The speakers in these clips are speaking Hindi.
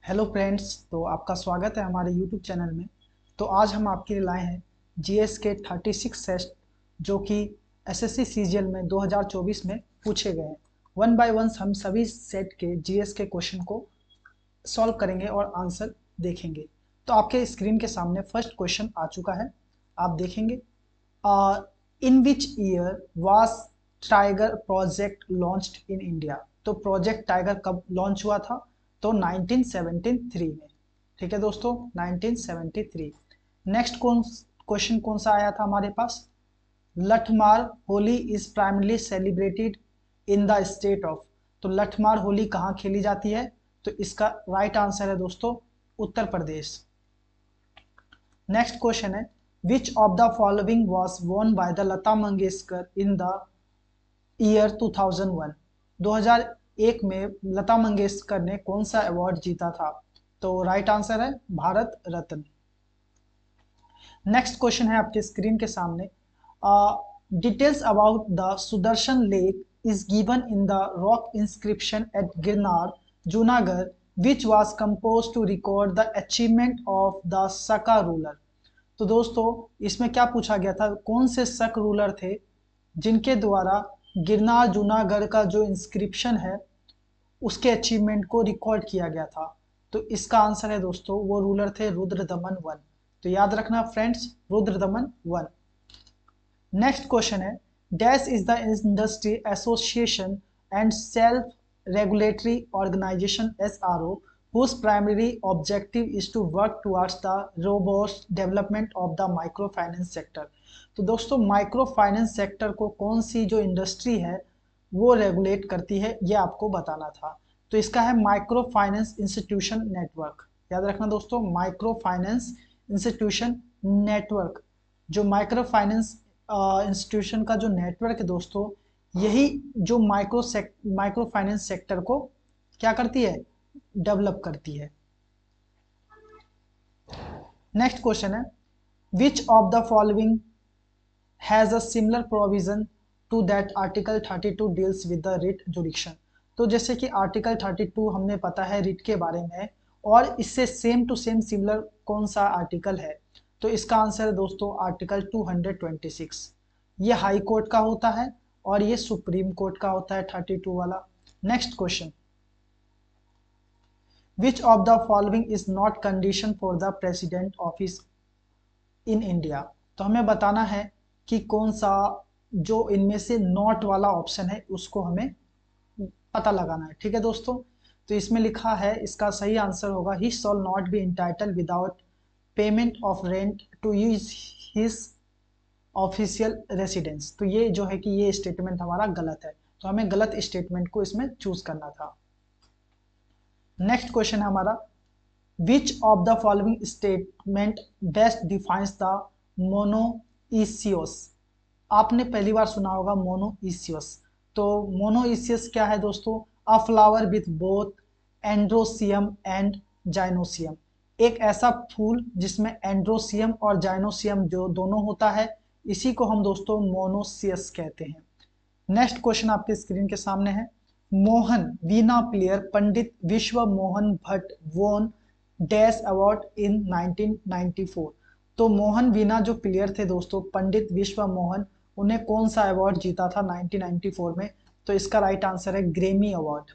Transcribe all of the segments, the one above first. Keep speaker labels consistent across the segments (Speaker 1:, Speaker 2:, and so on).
Speaker 1: हेलो फ्रेंड्स, तो आपका स्वागत है हमारे यूट्यूब चैनल में। तो आज हम आपके लिए लाए हैं जीएस के 36 सेट जो कि एसएससी सीजीएल में 2024 में पूछे गए हैं। वन बाय वन हम सभी सेट के जीएस के क्वेश्चन को सॉल्व करेंगे और आंसर देखेंगे। तो आपके स्क्रीन के सामने फर्स्ट क्वेश्चन आ चुका है, आप देखेंगे। In which year was tiger project launched in India. तो प्रोजेक्ट टाइगर कब लॉन्च हुआ था? तो 1973 में। ठीक है दोस्तों, 1973। नेक्स्ट क्वेश्चन कौन सा आया था हमारे पास? Lathmar Holi is primarily celebrated in the state of. तो लठमार होली कहाँ खेली जाती है? तो इसका राइट आंसर है दोस्तों उत्तर प्रदेश। नेक्स्ट क्वेश्चन है which of the following was won by the Lata Mangeshkar in the year 2001। 2001 में लता मंगेशकर ने कौन सा अवार्ड जीता था? तो राइट आंसर है भारत रत्न। नेक्स्ट क्वेश्चन है आपके स्क्रीन के सामने। Details about the Sudarshan lake is given in the rock inscription at Girnar Junagadh which was composed to record the achievement of the Saka ruler। तो दोस्तों इसमें क्या पूछा गया था, कौन से शक रूलर थे जिनके द्वारा गिरनार जूनागढ़ का जो इंस्क्रिप्शन है उसके अचीवमेंट को रिकॉर्ड किया गया था? तो इसका आंसर है दोस्तों वो रूलर थे रुद्रदमन वन। तो याद रखना friends, Rudradaman one. Next question है dash is the industry association and self regulatory organisation SRO whose primary objective is to work towards the robust development of the microfinance sector। तो दोस्तों माइक्रो फाइनेंस सेक्टर को कौन सी जो इंडस्ट्री है वो रेगुलेट करती है, ये आपको बताना था। तो इसका है माइक्रो फाइनेंस इंस्टीट्यूशन नेटवर्क। याद रखना दोस्तों, माइक्रो फाइनेंस इंस्टीट्यूशन नेटवर्क। जो माइक्रो फाइनेंस इंस्टीट्यूशन का जो नेटवर्क है दोस्तों, यही जो माइक्रो फाइनेंस सेक्टर को क्या करती है, डेवलप करती है। नेक्स्ट क्वेश्चन है which of the following has a similar provision to that article 32 deals with the writ jurisdiction. तो जैसे कि आर्टिकल 32 हमने पता है रिट के बारे में, और इससे सेम टू सेम सिमिलर कौन सा आर्टिकल है? तो इसका आंसर है दोस्तों आर्टिकल 226। ये हाई कोर्ट का होता है और ये सुप्रीम कोर्ट का होता है 32 वाला। Next question which of the following is not condition for the president office in India. तो हमें बताना है कि कौन सा जो इनमें से नॉट वाला ऑप्शन है उसको हमें पता लगाना है। ठीक है दोस्तों, तो इसमें लिखा है इसका सही आंसर होगा he shall not be entitled without payment of rent to use his official residence. तो ये जो है कि ये स्टेटमेंट हमारा गलत है, तो हमें गलत स्टेटमेंट को इसमें चूज करना था। नेक्स्ट क्वेश्चन है हमारा विच of the following statement best defines the monoecious. आपने पहली बार सुना होगा मोनोइसियस। तो मोनोइसियस क्या है दोस्तों? A flower with both androecium and gynoecium. एक ऐसा फूल जिसमें एंड्रोसियम और जाइनोसियम जो दोनों होता है, इसी को हम दोस्तों मोनोसियस कहते हैं। नेक्स्ट क्वेश्चन आपके स्क्रीन के सामने है मोहन वीणा प्लेयर पंडित विश्व मोहन भट्ट वोन डैश अवार्ड इन 1994। तो मोहन वीणा जो प्लेयर थे दोस्तों पंडित विश्व मोहन, उन्हें कौन सा अवार्ड जीता था 1994 में? तो इसका राइट आंसर है ग्रेमी अवार्ड।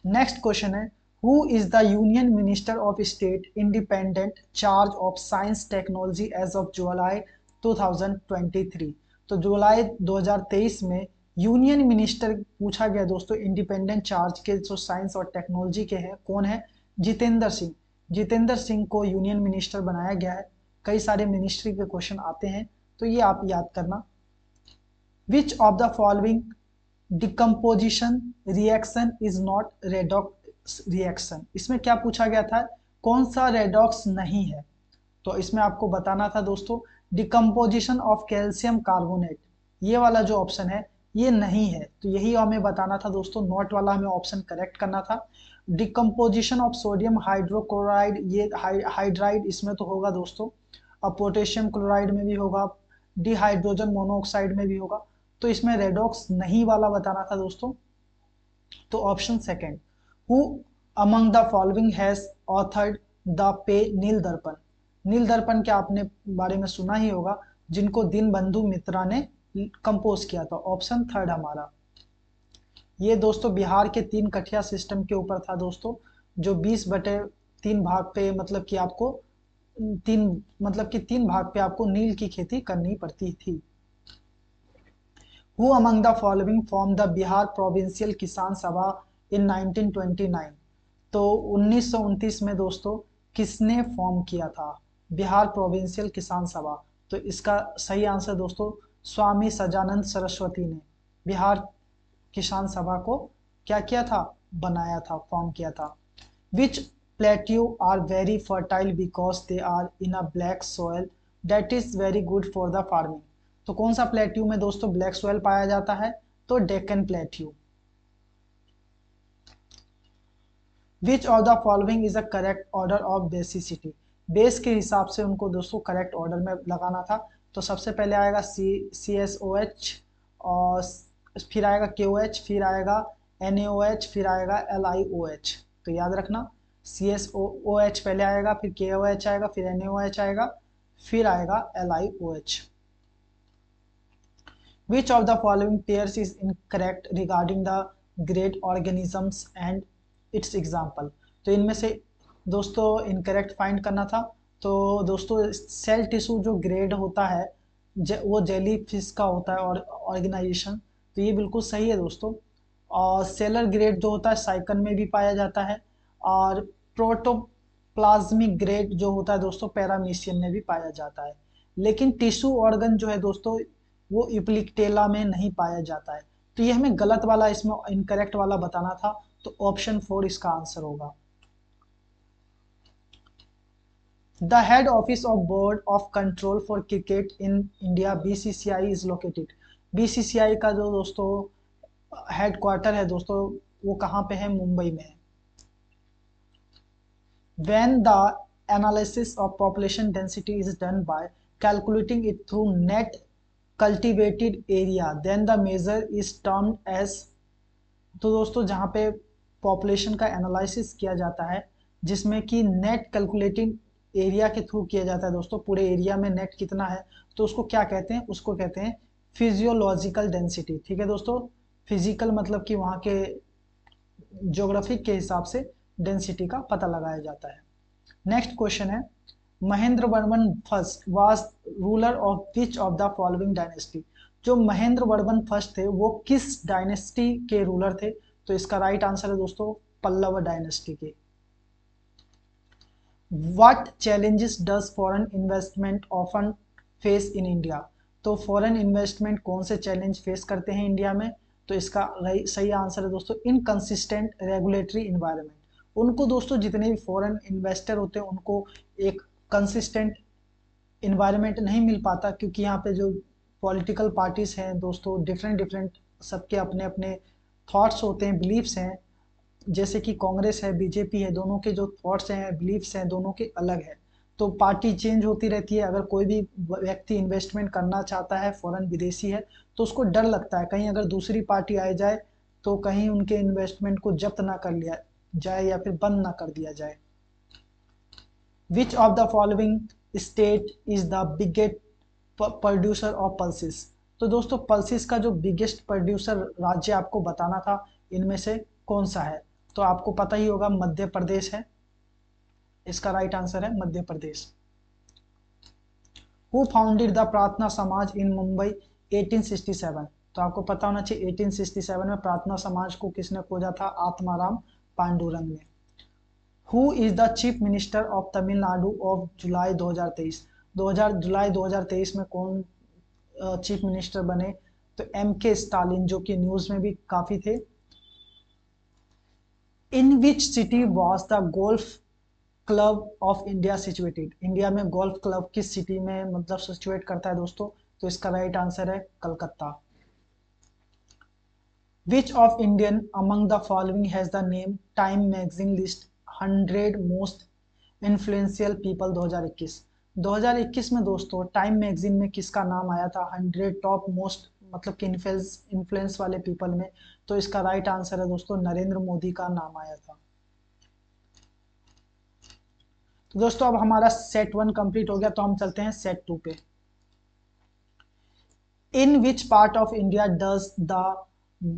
Speaker 1: नेक्स्ट क्वेश्चन है who is the union minister of state independent charge of science technology as of July 2023। तो जुलाई 2023 में यूनियन मिनिस्टर पूछा गया दोस्तों इंडिपेंडेंट चार्ज के जो साइंस और टेक्नोलॉजी के हैं, कौन है? जितेंद्र सिंह। जितेंद्र सिंह को यूनियन मिनिस्टर बनाया गया है। कई सारे मिनिस्ट्री के क्वेश्चन आते हैं, तो ये आप याद करना। विच of the following decomposition reaction is not redox reaction. इसमें क्या पूछा गया था, कौन सा रेडॉक्स नहीं है? तो इसमें आपको बताना था दोस्तों डिकम्पोजिशन ऑफ कैल्शियम कार्बोनेट, ये वाला जो ऑप्शन है ये नहीं है। तो यही हमें बताना था दोस्तों, नॉट वाला हमें ऑप्शन करेक्ट करना था। डिकम्पोजिशन ऑफ सोडियम हाइड्रोक्लोराइड, ये हाइड्राइड इसमें तो होगा दोस्तों, और पोटेशियम क्लोराइड में भी होगा, डिहाइड्रोजन मोनोऑक्साइड में भी होगा। तो इसमें रेडॉक्स नहीं वाला बताना था दोस्तों। तो option second who among the following has authored the play Neel दर्पण। नील दर्पण के आपने बारे में सुना ही होगा, जिनको दीनबंधु मित्रा ने कंपोज किया था। ऑप्शन थर्ड हमारा। ये दोस्तों बिहार के 3 कठिया सिस्टम के ऊपर था दोस्तों, जो 20/3 भाग पे मतलब कि आपको तीन मतलब कि 3 भाग पे आपको नील की खेती करनी पड़ती थी। Who among the following form the Bihar provincial किसान सभा इन 1929। तो 1929 में दोस्तों किसने फॉर्म किया था बिहार प्रोविंशियल किसान सभा? तो इसका सही आंसर दोस्तों स्वामी सजानंद सरस्वती ने बिहार किसान सभा को क्या किया था, बनाया था, फॉर्म किया था। Which plateau are very fertile because they are in a black soil that is very good for the farming. तो कौन सा प्लेट्यू में दोस्तों ब्लैक सोयल पाया जाता है? तो Deccan plateau. Which of the following is a correct order of basicity. Base के हिसाब से उनको दोस्तों करेक्ट ऑर्डर में लगाना था। तो सबसे पहले आएगा CSOH, और फिर आएगा KOH, फिर आएगा NaOH, फिर आएगा LiOH। तो याद रखना CSOH पहले आएगा, फिर KOH आएगा, फिर NaOH आएगा, फिर आएगा LiOH। Which of the following pairs is incorrect regarding the great organisms and its example? तो इनमें से दोस्तों इनकरेक्ट फाइंड करना था। तो दोस्तों सेल टिश्यू जो ग्रेड होता है वो जेली फिश का होता है और ऑर्गेनाइजेशन, तो ये बिल्कुल सही है दोस्तों। और सेलर ग्रेड जो होता है साइकन में भी पाया जाता है, और प्रोटोप्लाज्मिक ग्रेड जो होता है दोस्तों पैरामीशियम में भी पाया जाता है। लेकिन टिश्यू ऑर्गन जो है दोस्तों वो इप्लिकटेला में नहीं पाया जाता है। तो ये हमें गलत वाला, इसमें इनकरेक्ट वाला बताना था। तो ऑप्शन 4 इसका आंसर होगा। The head office of board of control for cricket in India BCCI is located. BCCI का जो दोस्तों हेड क्वार्टर है दोस्तों वो कहाँ पे है? मुंबई में है। When the analysis of population density is done by calculating it through net cultivated area, then the measure is termed as। तो दोस्तों जहाँ पे पॉपुलेशन का एनालिसिस किया जाता है जिसमें कि नेट कैलकुलेटिंग एरिया के थ्रू किया जाता है दोस्तों, पूरे एरिया में नेट कितना है, तो उसको क्या कहते हैं? उसको कहते हैं फिजियोलॉजिकल डेंसिटी। ठीक है दोस्तों, फिजिकल मतलब कि वहाँ के ज्योग्राफिक के हिसाब से डेंसिटी का पता लगाया जाता है। नेक्स्ट क्वेश्चन है Mahendra Varman first was ruler of which of the following dynasty. जो महेंद्र वर्मन फर्स्ट थे वो किस डायनेस्टी के रूलर थे? तो इसका राइट आंसर है दोस्तों पल्लव डायनेस्टी के। What challenges does foreign investment often face in India. तो फॉरेन इन्वेस्टमेंट कौन से चैलेंज फेस करते हैं इंडिया में? तो इसका सही आंसर है दोस्तों इनकंसिस्टेंट रेगुलेटरी इन्वायरमेंट। उनको दोस्तों जितने भी फॉरेन इन्वेस्टर होते हैं उनको एक कंसिस्टेंट इन्वायरमेंट नहीं मिल पाता, क्योंकि यहाँ पे जो पॉलिटिकल पार्टीज हैं दोस्तों डिफरेंट डिफरेंट, सबके अपने अपने थॉट्स होते हैं, बिलीफ्स हैं। जैसे कि कांग्रेस है, बीजेपी है, दोनों के जो थॉट्स हैं, बिलीफ्स हैं, दोनों के अलग है। तो पार्टी चेंज होती रहती है। अगर कोई भी व्यक्ति इन्वेस्टमेंट करना चाहता है, फॉरेन विदेशी है, तो उसको डर लगता है कहीं अगर दूसरी पार्टी आ जाए तो कहीं उनके इन्वेस्टमेंट को जब्त ना कर लिया जाए या फिर बंद ना कर दिया जाए। विच of the following state is the biggest producer of pulses. तो दोस्तों पल्सिस का जो बिगेस्ट प्रोड्यूसर राज्य आपको बताना था, इनमें से कौन सा है? तो आपको पता ही होगा मध्य प्रदेश है। इसका राइट आंसर है Madhya Pradesh. Who founded the प्रार्थना समाज इन मुंबई 1867। तो आपको पता होना चाहिए 1867 में प्रार्थना समाज को किसने खोजा था? आत्माराम पांडुरंग ने। Who is the chief minister of Tamil Nadu of July 2023। जुलाई 2023 में कौन चीफ मिनिस्टर बने? तो MK स्टालिन, जो कि न्यूज में भी काफी थे। In which city was the golf club of India situated. India में गोल्फ क्लब किस सिटी में मतलब सिचुएट करता है दोस्तों? तो इसका राइट आंसर है Calcutta. Which of Indian among the following has the name time magazine list 100 most influential people 2021। 2021 में दोस्तों टाइम मैगजीन में किसका नाम आया था 100 टॉप मोस्ट मतलब कि इन्फ्लुएंस वाले पीपल में? तो इसका राइट आंसर है दोस्तों नरेंद्र मोदी का नाम आया था। तो दोस्तों अब हमारा सेट 1 कंप्लीट हो गया, तो हम चलते हैं सेट 2 पे। In which part of India does the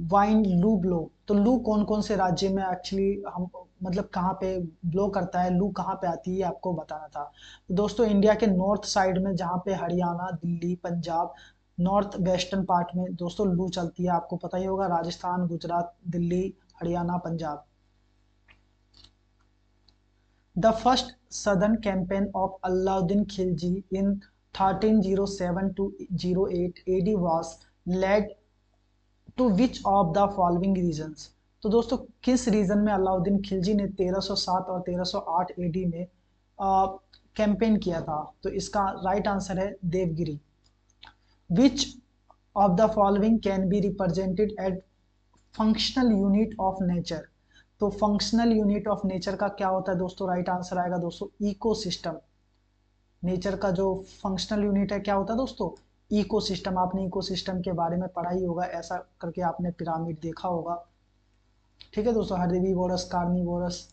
Speaker 1: wind loo blow? तो लू कौन कौन से राज्य में एक्चुअली हम मतलब कहाँ पे ब्लो करता है, लू कहाँ पे आती है, आपको बताना था। तो दोस्तों इंडिया के नॉर्थ साइड में, जहाँ पे Haryana, Delhi, Punjab, north western part में दोस्तों लू चलती है, आपको पता ही होगा, Rajasthan, Gujarat, Delhi, Haryana, Punjab. The first southern campaign of Alauddin Khilji in 1307 to 08 AD was led to which of the following regions? तो दोस्तों किस रीजन में अलाउद्दीन खिलजी ने 1307 और 1308 एडी में कैंपेन किया था? तो इसका राइट आंसर है Devagiri. Which of the following can be represented at functional unit of nature? तो फंक्शनल यूनिट ऑफ नेचर का क्या होता है दोस्तों? राइट आंसर आएगा दोस्तों इकोसिस्टम। नेचर का जो फंक्शनल यूनिट है क्या होता है दोस्तों? इकोसिस्टम। आपने इकोसिस्टम के बारे में पढ़ा ही होगा, ऐसा करके आपने पिरामिड देखा होगा। ठीक है दोस्तों, herbivorous, carnivorous.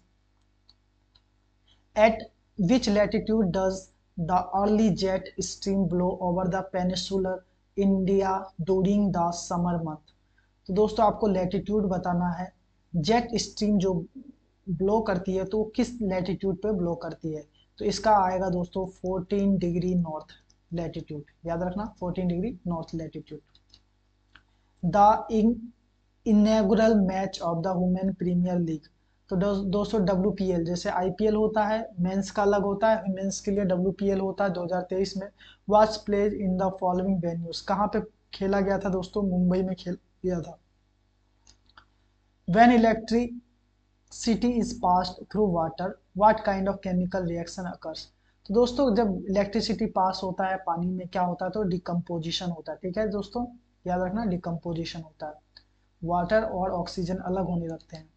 Speaker 1: At which latitude does the early jet stream blow over the peninsular India during the summer month? तो दोस्तों आपको लैटिट्यूड बताना है। जेट स्ट्रीम जो ब्लो करती है तो किस लैटिट्यूड पे ब्लो करती है? तो इसका आएगा दोस्तों 14 डिग्री नॉर्थ लैटिट्यूड, याद रखना 14 degree north latitude. The inaugural match of the women premiere league? तो दोस्तों WPL, जैसे IPL होता है, मेंस का अलग होता है, मेंस के लिए WPL होता है 2023 में, was played in the following venues? कहाँ पे खेला गया था दोस्तों? मुंबई में खेल गया था। When electricity is passed through water what kind of chemical reaction occurs? तो दोस्तों जब इलेक्ट्रिसिटी पास होता है पानी में क्या होता है? तो डिकम्पोजिशन होता है। ठीक है दोस्तों, याद रखना डिकम्पोजिशन होता है, वाटर और ऑक्सीजन अलग होने लगते हैं।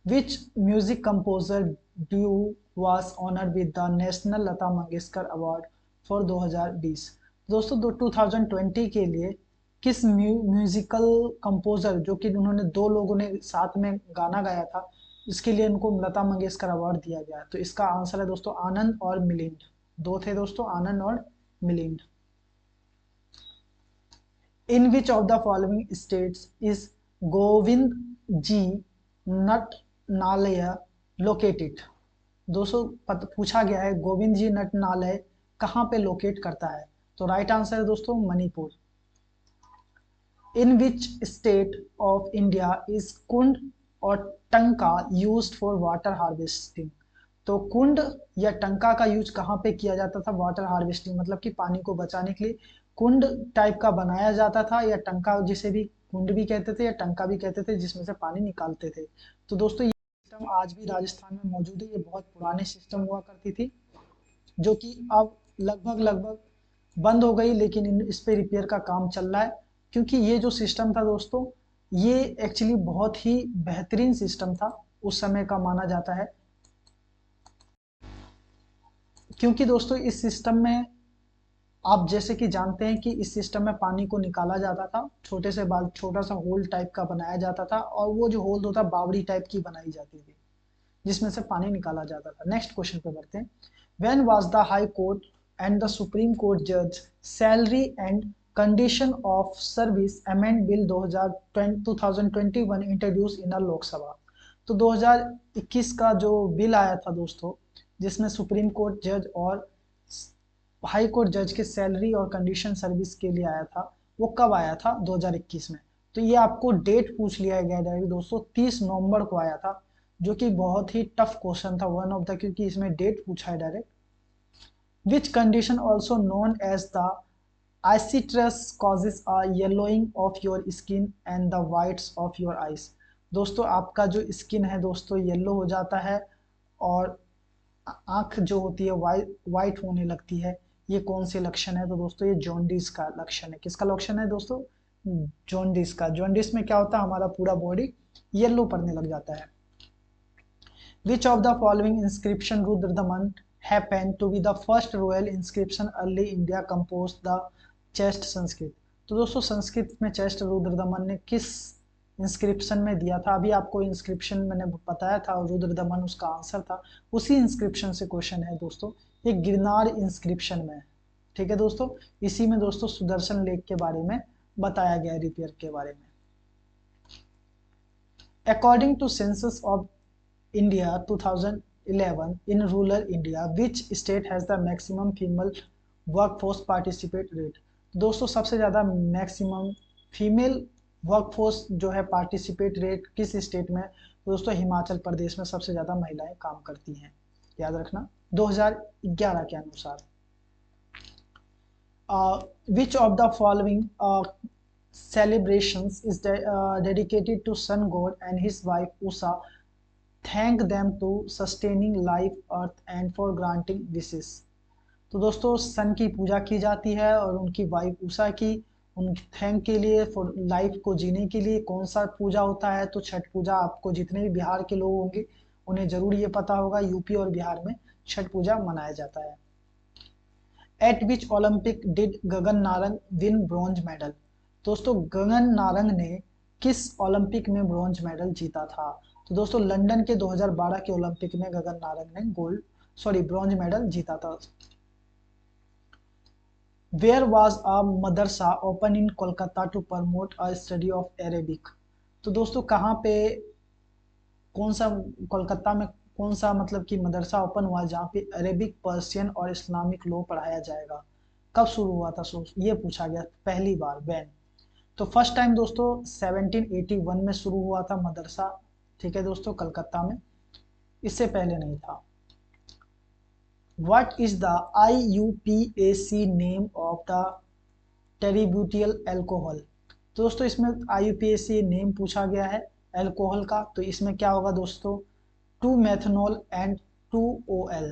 Speaker 1: Which music composer duo was honored with the national Lata Mangeshkar award for 2020? दोस्तों 2020 के लिए किस म्यूजिकल कंपोजर, जो कि उन्होंने दो लोगों ने साथ में गाना गाया था, इसके लिए उनको लता मंगेशकर अवार्ड दिया गया? तो इसका आंसर है दोस्तों आनंद और मिलिंद। दो थे दोस्तों, आनंद और Milind. In which of the following states is Govind ji Natanalaya located? दोस्तों पूछा गया है गोविंद जी नटनालय कहाँ पे लोकेट करता है? तो राइट आंसर है दोस्तों Manipur. In which state of India is kund और tanka used for water harvesting? तो कुंड या टंका का यूज कहाँ पे किया जाता था वाटर हार्वेस्टिंग, मतलब कि पानी को बचाने के लिए कुंड टाइप का बनाया जाता था, या टंका, जिसे भी कुंड भी कहते थे या टंका भी कहते थे, जिसमें से पानी निकालते थे। तो दोस्तों ये सिस्टम आज भी राजस्थान में मौजूद है। ये बहुत पुराने सिस्टम हुआ करती थी, जो कि अब लगभग लगभग बंद हो गई, लेकिन इस पे रिपेयर का काम चल रहा है। क्योंकि ये जो सिस्टम था दोस्तों, ये एक्चुअली बहुत ही बेहतरीन सिस्टम था उस समय का माना जाता है। क्योंकि दोस्तों इस सिस्टम में आप जैसे कि जानते हैं कि इस सिस्टम में पानी को निकाला जाता था, छोटे से बाल, छोटा सा होल टाइप का बनाया जाता था, और वो जो होल होता बावड़ी टाइप की बनाई जाती थी, जिसमें से पानी निकाला जाता था। नेक्स्ट क्वेश्चन पे बढ़ते हैं। When was the high court and the supreme court जज salary and condition of service amend bill 2021 introduce in Lok Sabha? तो 2021 का जो बिल आया था दोस्तों, जिसमें सुप्रीम कोर्ट जज और हाई कोर्ट जज के सैलरी और कंडीशन सर्विस के लिए आया था, वो कब आया था? 2021 में। तो ये आपको डेट पूछ लिया गया डायरेक्ट दोस्तों, 30 नवंबर को आया था, जो कि बहुत ही टफ क्वेश्चन था, वन ऑफ द, क्योंकि इसमें डेट पूछा है direct. Which condition also known as the icterus causes a yellowing of your skin and the whites of your eyes? दोस्तों आपका जो स्किन है दोस्तों येलो हो जाता है, और आंख जो होती है वाइट होने लगती है। ये कौन से लक्षण है? तो दोस्तों ये जॉन्डिस का लक्षण है। किसका लक्षण है दोस्तों? जॉन्डिस का। जॉन्डिस में क्या होता है, हमारा पूरा बॉडी येलो पड़ने लग जाता है। Which of the following inscription Rudradaman happened to be the first royal inscription early India composed the chest Sanskrit? तो दोस्तों संस्कृत में चेस्ट रुद्रदमन ने किस इंस्क्रिप्शन में दिया था। अभी आपको इंस्क्रिप्शन मैंने बताया था, रुद्रदमन उसका आंसर था, उसी इंस्क्रिप्शन से क्वेश्चन है दोस्तों। ये गिरनार इंस्क्रिप्शन में है, ठीक है दोस्तों। इसी में दोस्तों सुदर्शन लेक के बारे में बताया गया है, रिपेयर के बारे में। According to census of India 2011 in rural India which state has the maximum female workforce participate rate. दोस्तों सबसे ज़्यादा मैक्सिमम फीमेल वर्कफोर्स जो है पार्टिसिपेट रेट किस स्टेट में? दोस्तों हिमाचल प्रदेश में सबसे ज़्यादा महिलाएं काम करती हैं, याद रखना 2011 के अनुसार। विच of the following celebrations is dedicated to sun god and his wife Usa, thank them to sustaining life earth and for granting wishes। तो दोस्तों सन की पूजा की जाती है और उनकी वाइफ उषा की उन थैंक के लिए, फॉर लाइफ को जीने के लिए। कौन सा पूजा होता है? तो छठ पूजा। आपको जितने भी बिहार के लोग होंगे उन्हें जरूर ये पता होगा, यूपी और बिहार में छठ पूजा मनाया जाता है। Eight which Olympic did Gagan Narang win bronze medal. दोस्तों गगन नारंग ने किस ओलंपिक में ब्रॉन्ज मेडल जीता था? तो दोस्तों लंदन के 2012 के ओलंपिक में गगन नारंग ने ब्रॉन्ज मेडल जीता था। Where was a madrasa open in Kolkata to promote a study of Arabic. तो दोस्तों कहाँ पे, कौन सा, कोलकाता में कौन सा मतलब कि मदरसा ओपन हुआ जहाँ पे अरेबिक, पर्शियन और इस्लामिक लॉ पढ़ाया जाएगा? कब शुरू हुआ था? ये पूछा गया पहली बार, व्हेन। तो फर्स्ट टाइम दोस्तों 1781 में शुरू हुआ था मदरसा, ठीक है दोस्तों, कलकत्ता में, इससे पहले नहीं था। What is the IUPAC name of the tertbutyl alcohol? तो दोस्तों इसमें IUPAC नेम पूछा गया है अल्कोहल का, तो इसमें क्या होगा दोस्तों? 2 मेथनॉल एंड 2 OL,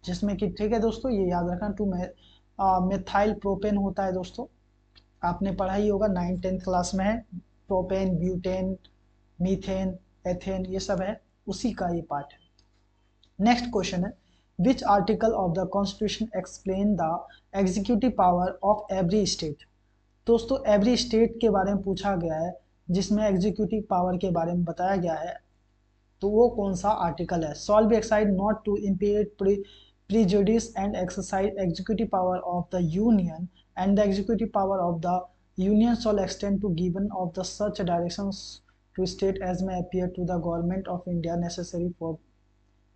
Speaker 1: जिसमें कि ठीक है दोस्तों ये याद रखना 2 मेथाइल प्रोपेन होता है दोस्तों, आपने पढ़ा ही होगा 9th-10th क्लास में है। प्रोपेन, ब्यूटेन, मीथेन, एथेन ये सब है, उसी का ये पार्ट है। नेक्स्ट क्वेश्चन है विच article of the constitution explain the executive power of every state. दोस्तों एवरी स्टेट के बारे में पूछा गया है जिसमें एग्जीक्यूटिव पावर के बारे में बताया गया है, तो वो कौन सा आर्टिकल है? Solve exide not to impair prejudice and exercise executive power of the union and the executive power of the union shall extend to given of the such directions to state as may appear to the government of India necessary for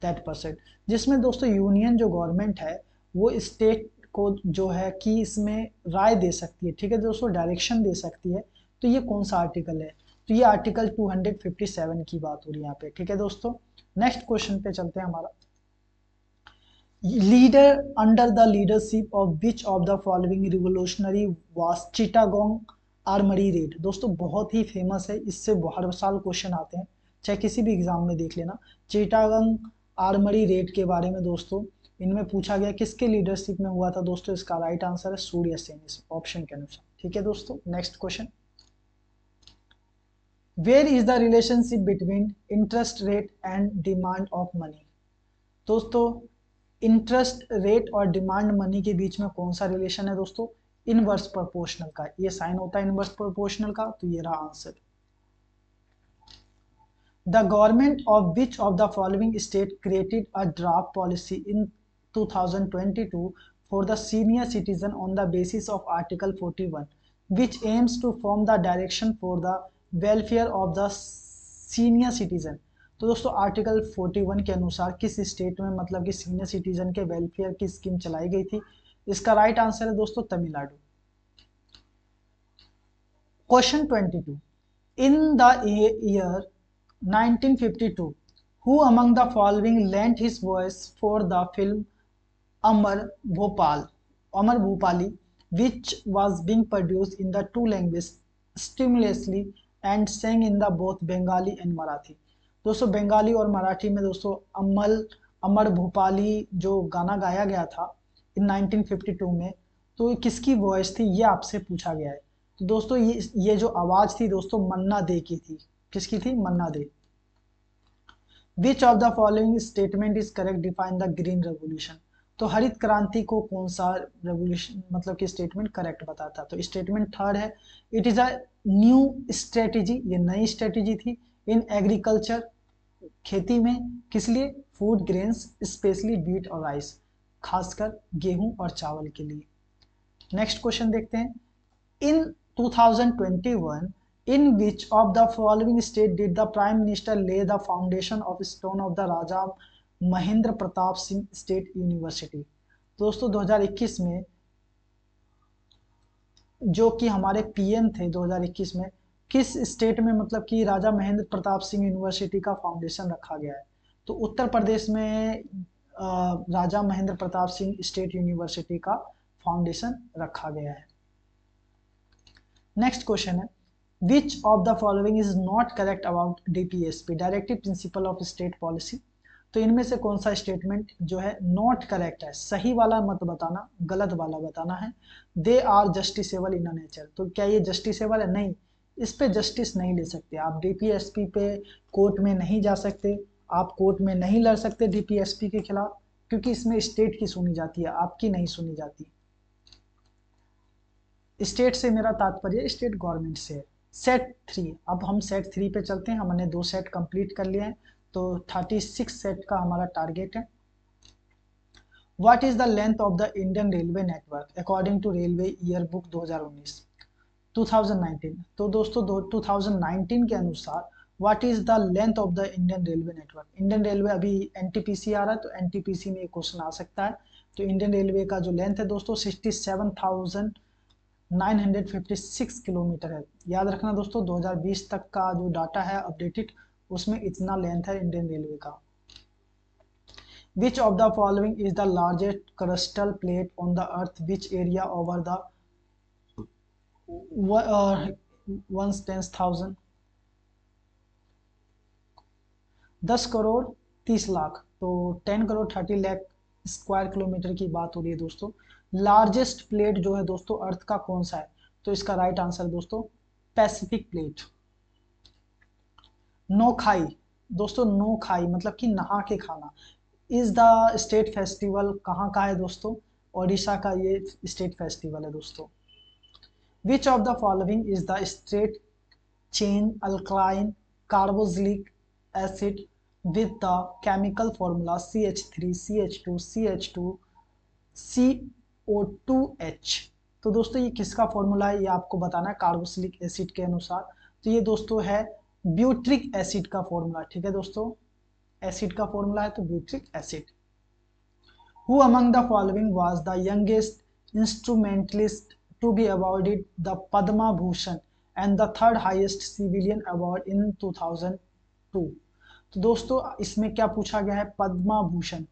Speaker 1: that percent। जिसमें दोस्तों यूनियन जो गवर्नमेंट है वो स्टेट को जो है कि इसमें राय दे सकती है, ठीक है दोस्तों, डायरेक्शन दे सकती है। तो ये कौन सा आर्टिकल है? तो ये आर्टिकल 257 की बात हो रही है यहाँ पे, ठीक है दोस्तों। नेक्स्ट क्वेश्चन पे चलते हैं हमारा। Leader under the leadership of which of the following revolutionary was Chittagong armoury raid. दोस्तों बहुत ही फेमस है, इससे हर साल क्वेश्चन आते हैं, चाहे किसी भी एग्जाम में देख लेना। चिटागोंग आर्मरी रेड के बारे में दोस्तों इनमें पूछा गया किसके लीडरशिप में हुआ था? दोस्तों इसका राइट आंसर है सूर्य सेन, इस ऑप्शन के अनुसार, ठीक है दोस्तों। Next question, where is the relationship between interest rate and demand of money. दोस्तों इंटरेस्ट रेट और डिमांड मनी के बीच में कौन सा रिलेशन है दोस्तों? इनवर्स प्रोपोर्शनल का, ये साइन होता है इनवर्स प्रोपोर्शनल का, तो ये रहा answer. The government of which of the following state created a draft policy in 2022 for the senior citizen on the basis of article 41 which aims to form the direction for the welfare of the senior citizen. तो दोस्तों आर्टिकल 41 के अनुसार किस स्टेट में मतलब कि सीनियर सिटीजन के वेलफेयर की स्कीम चलाई गई थी? इसका राइट आंसर है दोस्तों Tamil Nadu. Question 22, in the year 1952 who among the following lent his voice for the film Amar Bhopali which was being produced in the 2 languages stimulously and sang in the both Bengali and Marathi। दोस्तों बंगाली और मराठी में दोस्तों अमर भोपाली जो गाना गाया गया था इन 1952 में, तो किसकी वॉइस थी ये आपसे पूछा गया है। तो दोस्तों ये जो आवाज थी दोस्तों मन्ना दे की थी। किसकी थी? Manna Dey. Which of the following statement is correct, define the green revolution. तो हरित क्रांति को कौन सा रेवोल्यूशन मतलब कि स्टेटमेंट करेक्ट बताता? तो स्टेटमेंट थर्ड है, it is a new strategy, ये नई स्ट्रेटेजी थी इन एग्रीकल्चर, खेती में, किस लिए? फूड ग्रेन्स स्पेशली व्हीट और राइस, खासकर गेहूं और चावल के लिए। नेक्स्ट क्वेश्चन देखते हैं, इन 2021 in which of the following state did the prime minister lay the foundation of stone of the Raja Mahendra Pratap Singh state university? दोस्तों 2021 में जो कि हमारे पीएम थे 2021 में, किस स्टेट में मतलब कि राजा महेंद्र प्रताप सिंह यूनिवर्सिटी का फाउंडेशन रखा गया है? तो उत्तर प्रदेश में राजा महेंद्र प्रताप सिंह स्टेट यूनिवर्सिटी का फाउंडेशन रखा गया है। नेक्स्ट क्वेश्चन है, which of the following is not correct about DPSP, directive principle of state policy? तो इनमें से कौन सा स्टेटमेंट जो है नॉट करेक्ट है? सही वाला मत बताना, गलत वाला बताना है। They are justiciable in nature, तो क्या ये जस्टिसेबल है? नहीं, इस पे जस्टिस नहीं ले सकते आप। डीपीएसपी पे कोर्ट में नहीं जा सकते, आप कोर्ट में नहीं लड़ सकते डीपीएसपी के खिलाफ, क्योंकि इसमें स्टेट की सुनी जाती है, आपकी नहीं सुनी जाती। स्टेट से मेरा तात्पर्य स्टेट गवर्नमेंट से है। सेट 3, अब हम सेट 3 पे चलते हैं। हमने 2 सेट कंप्लीट कर लिए हैं, तो 36 सेट का हमारा टारगेट है। What is the length of the Indian railway network according to railway year book 2019? तो दोस्तों 2019 के अनुसार what is the length of the Indian railway network? Indian railway अभी एनटीपीसी आ रहा है, तो एनटीपीसी में क्वेश्चन आ सकता है। तो इंडियन रेलवे का जो लेंथ है दोस्तों 67,956 किलोमीटर है। याद रखना दोस्तों 2020 तक का जो डाटा है अपडेटेड, उसमें इतना लेंथ है इंडियन रेलवे का। Which of the following is the largest crustal plate on the earth? Which area over the 1/10,000? 10 crore 30 lakh, तो 10 करोड़ 30 लाख स्क्वायर किलोमीटर की बात हो रही है दोस्तों। लार्जेस्ट प्लेट जो है दोस्तों अर्थ का कौन सा है? तो इसका राइट आंसर दोस्तों पैसिफिक प्लेट। नोखाई, दोस्तों नोखाई मतलब कि नहा के खाना, इज द स्टेट फेस्टिवल कहाँ का है दोस्तों? ओडिशा का ये स्टेट फेस्टिवल है दोस्तों। Which of the following is the straight chain alkaline carboxylic acid with the chemical formula CH3CH2CH2CO2H? तो दोस्तों ये किसका फॉर्मूला है, ये आपको बताना है कार्बोक्सिलिक एसिड के अनुसार। तो ये दोस्तों है ब्यूट्रिक एसिड का फॉर्मूला, ठीक है दोस्तों, एसिड का फॉर्मूला है तो butyric acid. Who among the following was the youngest instrumentalist to be awarded the Padma Bhushan and the third highest civilian award in 2002? तो दोस्तों इसमें क्या पूछा गया है? पद्मा भूषण।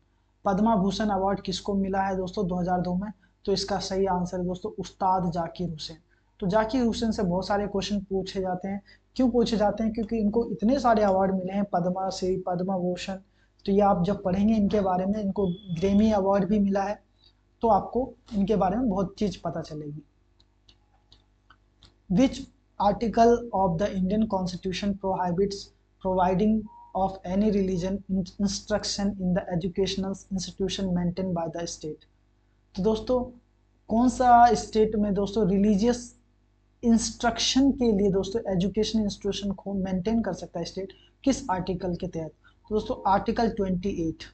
Speaker 1: पद्मा भूषण अवार्ड किसको मिला है दोस्तों 2002 में? तो इसका सही आंसर है दोस्तों उस्ताद जाकिर हुसैन। तो जाकिर हुसैन से बहुत सारे क्वेश्चन पूछे जाते हैं। क्यों पूछे जाते हैं? क्योंकि इनको इतने सारे अवार्ड मिले हैं, पद्मा श्री, पद्मा भूषण। तो ये आप जब पढ़ेंगे इनके बारे में, इनको ग्रेमी अवार्ड भी मिला है, तो आपको इनके बारे में बहुत चीज पता चलेगी। विच article of the Indian constitution prohibits providing of any religion instruction in the educational institution maintained by the state? तो दोस्तों कौन सा स्टेट में दोस्तों रिलीजियस इंस्ट्रक्शन के लिए दोस्तों एजुकेशन इंस्टीट्यूशन को मेंटेन कर सकता है स्टेट? किस आर्टिकल के तहत? तो दोस्तों आर्टिकल 28,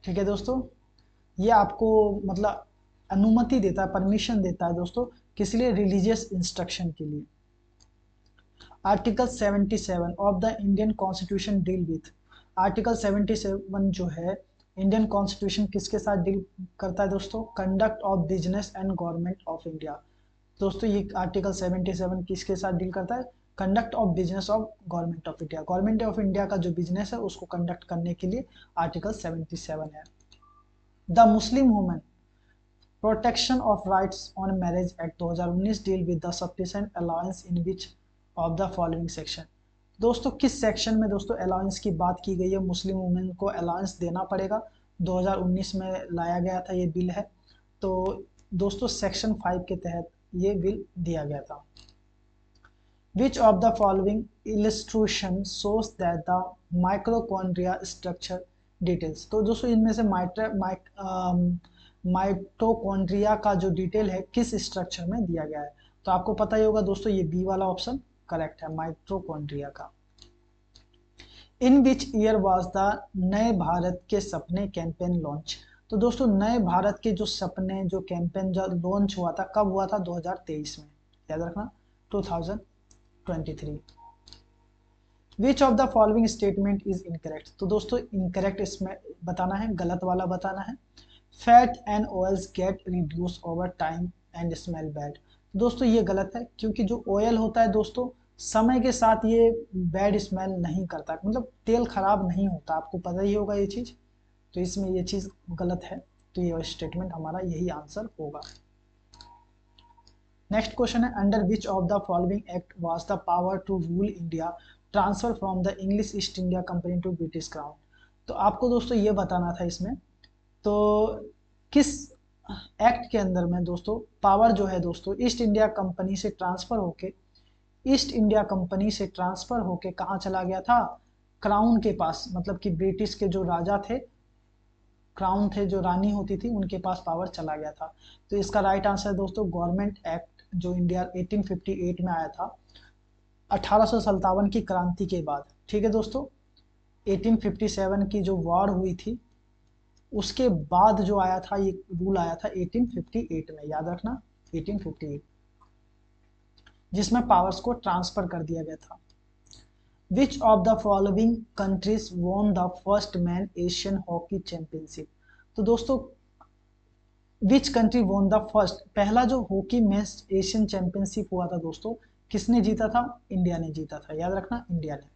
Speaker 1: ठीक है दोस्तों, ये आपको मतलब अनुमति देता है, परमिशन देता है दोस्तों, किस लिए? रिलीजियस इंस्ट्रक्शन के लिए। Article 77 of the Indian constitution deal with, article 77 जो है इंडियन कॉन्स्टिट्यूशन किसके साथ डील करता है दोस्तों? Conduct of business and government of India. दोस्तों ये आर्टिकल 77 किसके साथ डील करता है? Conduct of business of government of India. Government of India का जो बिजनेस है उसको कंडक्ट करने के लिए आर्टिकल 77 है। The Muslim women protection of rights on marriage act 2019 deal with the sufficient allowance in which of the following section? दोस्तों किस सेक्शन में दोस्तों अलाउंस की बात की गई है? मुस्लिम वुमेन को अलाउंस देना पड़ेगा, 2019 में लाया गया था ये बिल है। तो दोस्तों सेक्शन 5 के तहत ये बिल दिया गया था। विच of the following illustration shows that the माइक्रोकॉन्ड्रिया structure details. तो दोस्तों इनमें से माइटोकॉन्ड्रिया का जो डिटेल है किस स्ट्रक्चर में दिया गया है, तो आपको पता ही होगा दोस्तों, ये बी वाला ऑप्शन करेक्ट है, माइटोकॉन्ड्रिया का। इन विच ईयर वाज द नए भारत के सपने कैंपेन लॉन्च। तो दोस्तों नए भारत के जो सपने जो कैंपेन जो लॉन्च हुआ था, कब हुआ था? 2023 में, याद रखना, 2023। विच of the following statement is incorrect. तो दोस्तों इनकरेक्ट इसमें बताना है, गलत वाला बताना है। Fat and oils get reduce over time and smell bad. दोस्तों ये गलत है, क्योंकि जो ऑयल होता है दोस्तों, समय के साथ ये बैड स्मेल नहीं करता, मतलब तेल खराब नहीं होता, आपको पता ही होगा ये चीज। तो इसमें ये चीज गलत है, तो ये स्टेटमेंट हमारा यही आंसर होगा। नेक्स्ट क्वेश्चन है, under which of the following act was the power to rule India transfer from the English East India Company to British crown. तो आपको दोस्तों ये बताना था इसमें, तो किस एक्ट के अंदर में दोस्तों पावर जो है दोस्तों ईस्ट इंडिया कंपनी से ट्रांसफर होके, ईस्ट इंडिया कंपनी से ट्रांसफर होके कहाँ चला गया था? क्राउन के पास, मतलब कि ब्रिटिश के जो राजा थे, क्राउन थे, जो रानी होती थी, उनके पास पावर चला गया था। तो इसका राइट आंसर है दोस्तों गवर्नमेंट एक्ट, जो इंडिया 1858 में आया था, 1857 की क्रांति के बाद। ठीक है दोस्तों, 1857 की जो वॉर हुई थी उसके बाद जो आया था, ये रूल आया था 1858 में, याद रखना 1858, जिसमें पावर्स को ट्रांसफर कर दिया गया था। विच of the following countries won the first man Asian hockey championship. तो दोस्तों which country won the first, पहला जो हॉकी मैच एशियन चैंपियनशिप हुआ था दोस्तों, किसने जीता था? इंडिया ने जीता था, याद रखना इंडिया ने।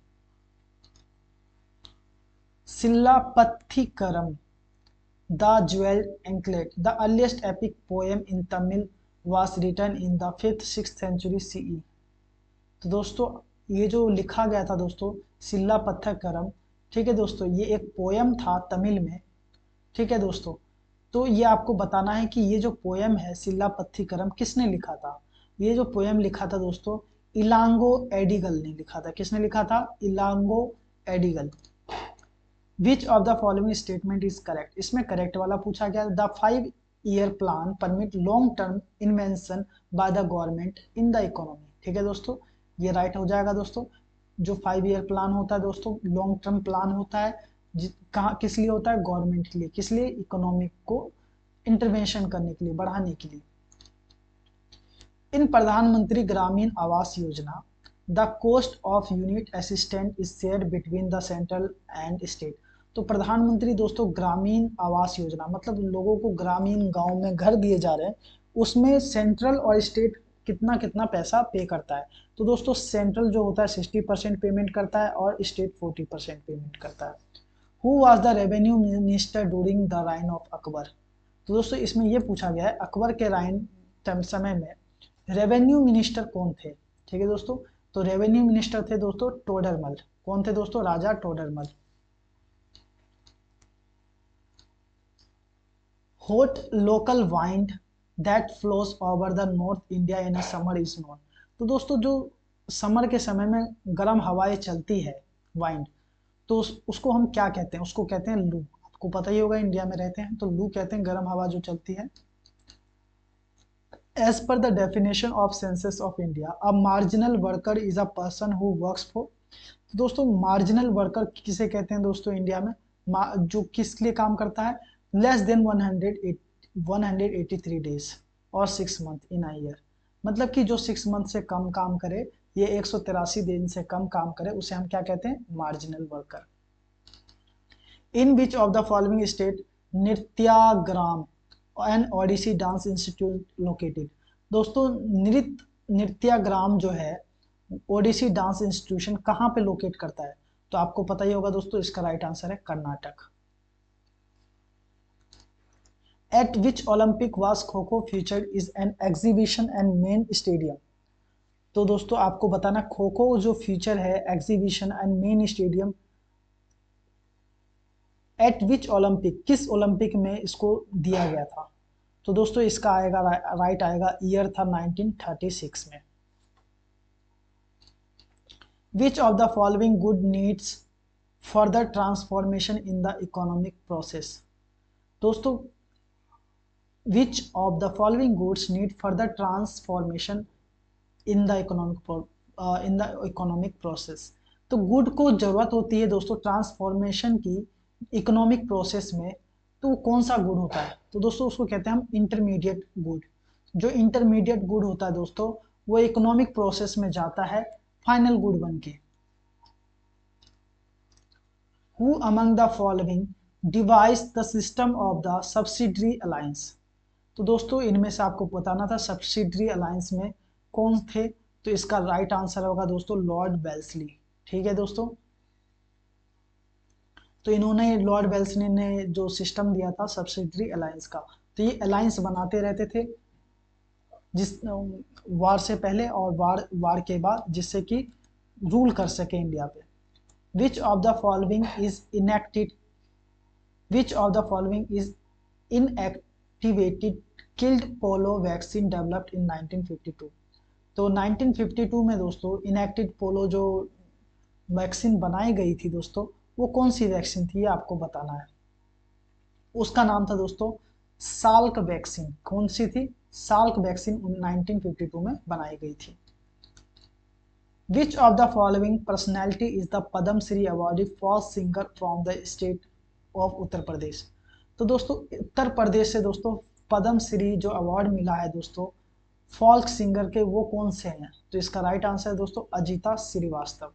Speaker 1: Silappatikaram, the jewelled anklet, the earliest epic poem in Tamil was written in the 5th-6th century CE। तो दोस्तों ये जो लिखा गया था दोस्तों सिल्लापत्थरकरम, ठीक है दोस्तों, ये एक पोयम था तमिल में। ठीक है दोस्तों, तो ये आपको बताना है कि ये जो पोयम है सिल्लापत्थीकरम किसने लिखा था। ये जो पोयम लिखा था दोस्तों इलांगो एडिगल ने लिखा था। किसने लिखा था? Ilango Adigal. Which of the following statement is correct, इसमें करेक्ट वाला पूछा गया। The 5-year plan permit long term invention by the government in the economy. ठीक है दोस्तों, ये राइट हो जाएगा दोस्तों। जो 5-year प्लान होता है दोस्तों, लॉन्ग टर्म प्लान होता है, कहाँ किस लिए होता है? गवर्नमेंट के लिए। किस लिए? इकोनॉमिक को इंटरवेंशन करने के लिए, बढ़ाने के लिए। इन प्रधानमंत्री Gramin Awas Yojana the cost of unit assistant is shared between the central and state. तो प्रधानमंत्री दोस्तों ग्रामीण आवास योजना, मतलब लोगों को ग्रामीण गांव में घर दिए जा रहे हैं, उसमें सेंट्रल और स्टेट कितना कितना पैसा पे करता है। तो दोस्तों सेंट्रल जो होता है 60% पेमेंट करता है और स्टेट 40% पेमेंट करता है। Who was the revenue minister during the reign of Akbar. तो दोस्तों इसमें यह पूछा गया है अकबर के राइन समय में रेवेन्यू मिनिस्टर कौन थे। ठीक है दोस्तों, तो रेवेन्यू मिनिस्टर थे दोस्तों टोडरमल। कौन थे दोस्तों? Raja Todarmal. Hot local wind that flows over the north India in a summer is known. तो दोस्तों जो समर के समय में गर्म हवाएं चलती है, वाइंड, तो उसको हम क्या कहते हैं? उसको कहते हैं लू। आपको पता ही होगा, इंडिया में रहते हैं तो लू कहते हैं गर्म हवा जो चलती है। As per the definition of census of India, a marginal worker is a person who works for। तो दोस्तों मार्जिनल वर्कर किसे कहते हैं दोस्तों इंडिया में? जो किस लिए काम करता है? लेस देन 183 डेज और 6 मंथ इन अ ईयर। मतलब कि जो 6 मंथ से कम काम करे, ये 183 दिन से कम काम करे, उसे हम क्या कहते हैं? Marginal worker. In which of the following state Nrityagram and Odissi dance institute located. दोस्तों नृत्याग्राम जो है ओडिसी डांस इंस्टीट्यूशन कहाँ पे लोकेट करता है? तो आपको पता ही होगा दोस्तों, इसका राइट आंसर है Karnataka. Eight which Olympic was kho kho featured is an exhibition and main stadium. तो दोस्तों आपको बताना खो खो जो फीचर है exhibition and main stadium eight which Olympic, किस ओलंपिक में इसको दिया गया था? तो दोस्तों इसका आएगा राइट आएगा, ईयर था 1936 में। Which of the following good needs further transformation in the economic process. दोस्तों, which of the following goods need further transformation in the economic process. तो गुड को जरूरत होती है दोस्तों ट्रांसफॉर्मेशन की इकोनॉमिक प्रोसेस में। तो वो कौन सा गुड होता है? तो दोस्तों उसको कहते हैं हम इंटरमीडिएट गुड। जो इंटरमीडिएट गुड होता है दोस्तों, वो इकोनॉमिक प्रोसेस में जाता है फाइनल गुड बन के। Who among the following device the system of the subsidiary alliance. तो दोस्तों इनमें से आपको बताना था सब्सिडरी अलायंस में कौन थे। तो इसका राइट आंसर होगा दोस्तों लॉर्ड वेल्सली। ठीक है दोस्तों, तो इन्होंने लॉर्ड वेल्सली ने जो सिस्टम दिया था सब्सिडरी अलायंस का, तो ये अलायंस बनाते रहते थे जिस वार से पहले और वार के बाद, जिससे कि रूल कर सके इंडिया पे। विच of the following is enacted which of the following is inactivated killed polo vaccine developed in 1952। तो 1952 में दोस्तों इनएक्टिव पोलो जो वैक्सीन बनाई गई थी दोस्तों, वो कौन सी वैक्सीन थी ये आपको बताना है। उसका नाम था दोस्तों साल्क वैक्सीन। कौन सी थी? साल्क वैक्सीन 1952 में बनाई गई थी। Which of the following personality is the Padma Shri awardee for singer from the state of Uttar Pradesh. तो दोस्तों उत्तर प्रदेश से दोस्तों पद्म श्री जो अवार्ड मिला है दोस्तों फॉल्क सिंगर के, वो कौन से हैं? तो इसका राइट आंसर है दोस्तों अजीता श्रीवास्तव।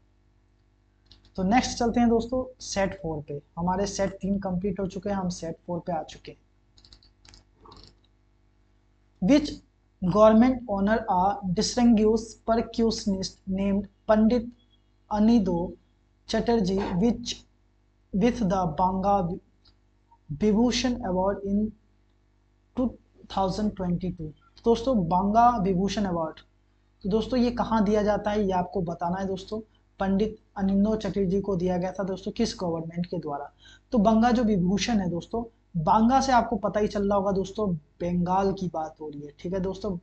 Speaker 1: तो नेक्स्ट चलते हैं दोस्तों सेट 4 पे। हमारे सेट 3 कंप्लीट हो चुके हैं, हम सेट 4 पे आ चुके हैं। Which government honour a distinguished percussionist named Pandit Anindo Chatterjee which with the Banga Vibhushan award in 2022। दोस्तों बांगा विभूषण अवार्ड, तो दोस्तों ये कहाँ दिया जाता है ये आपको बताना है दोस्तों। पंडित अनिंदो चटर्जी को दिया गया था दोस्तों किस गवर्नमेंट के द्वारा? तो बांगा जो विभूषण है दोस्तों, बांगा से आपको पता ही चल रहा होगा दोस्तों बंगाल की बात हो रही है। ठीक है दोस्तों,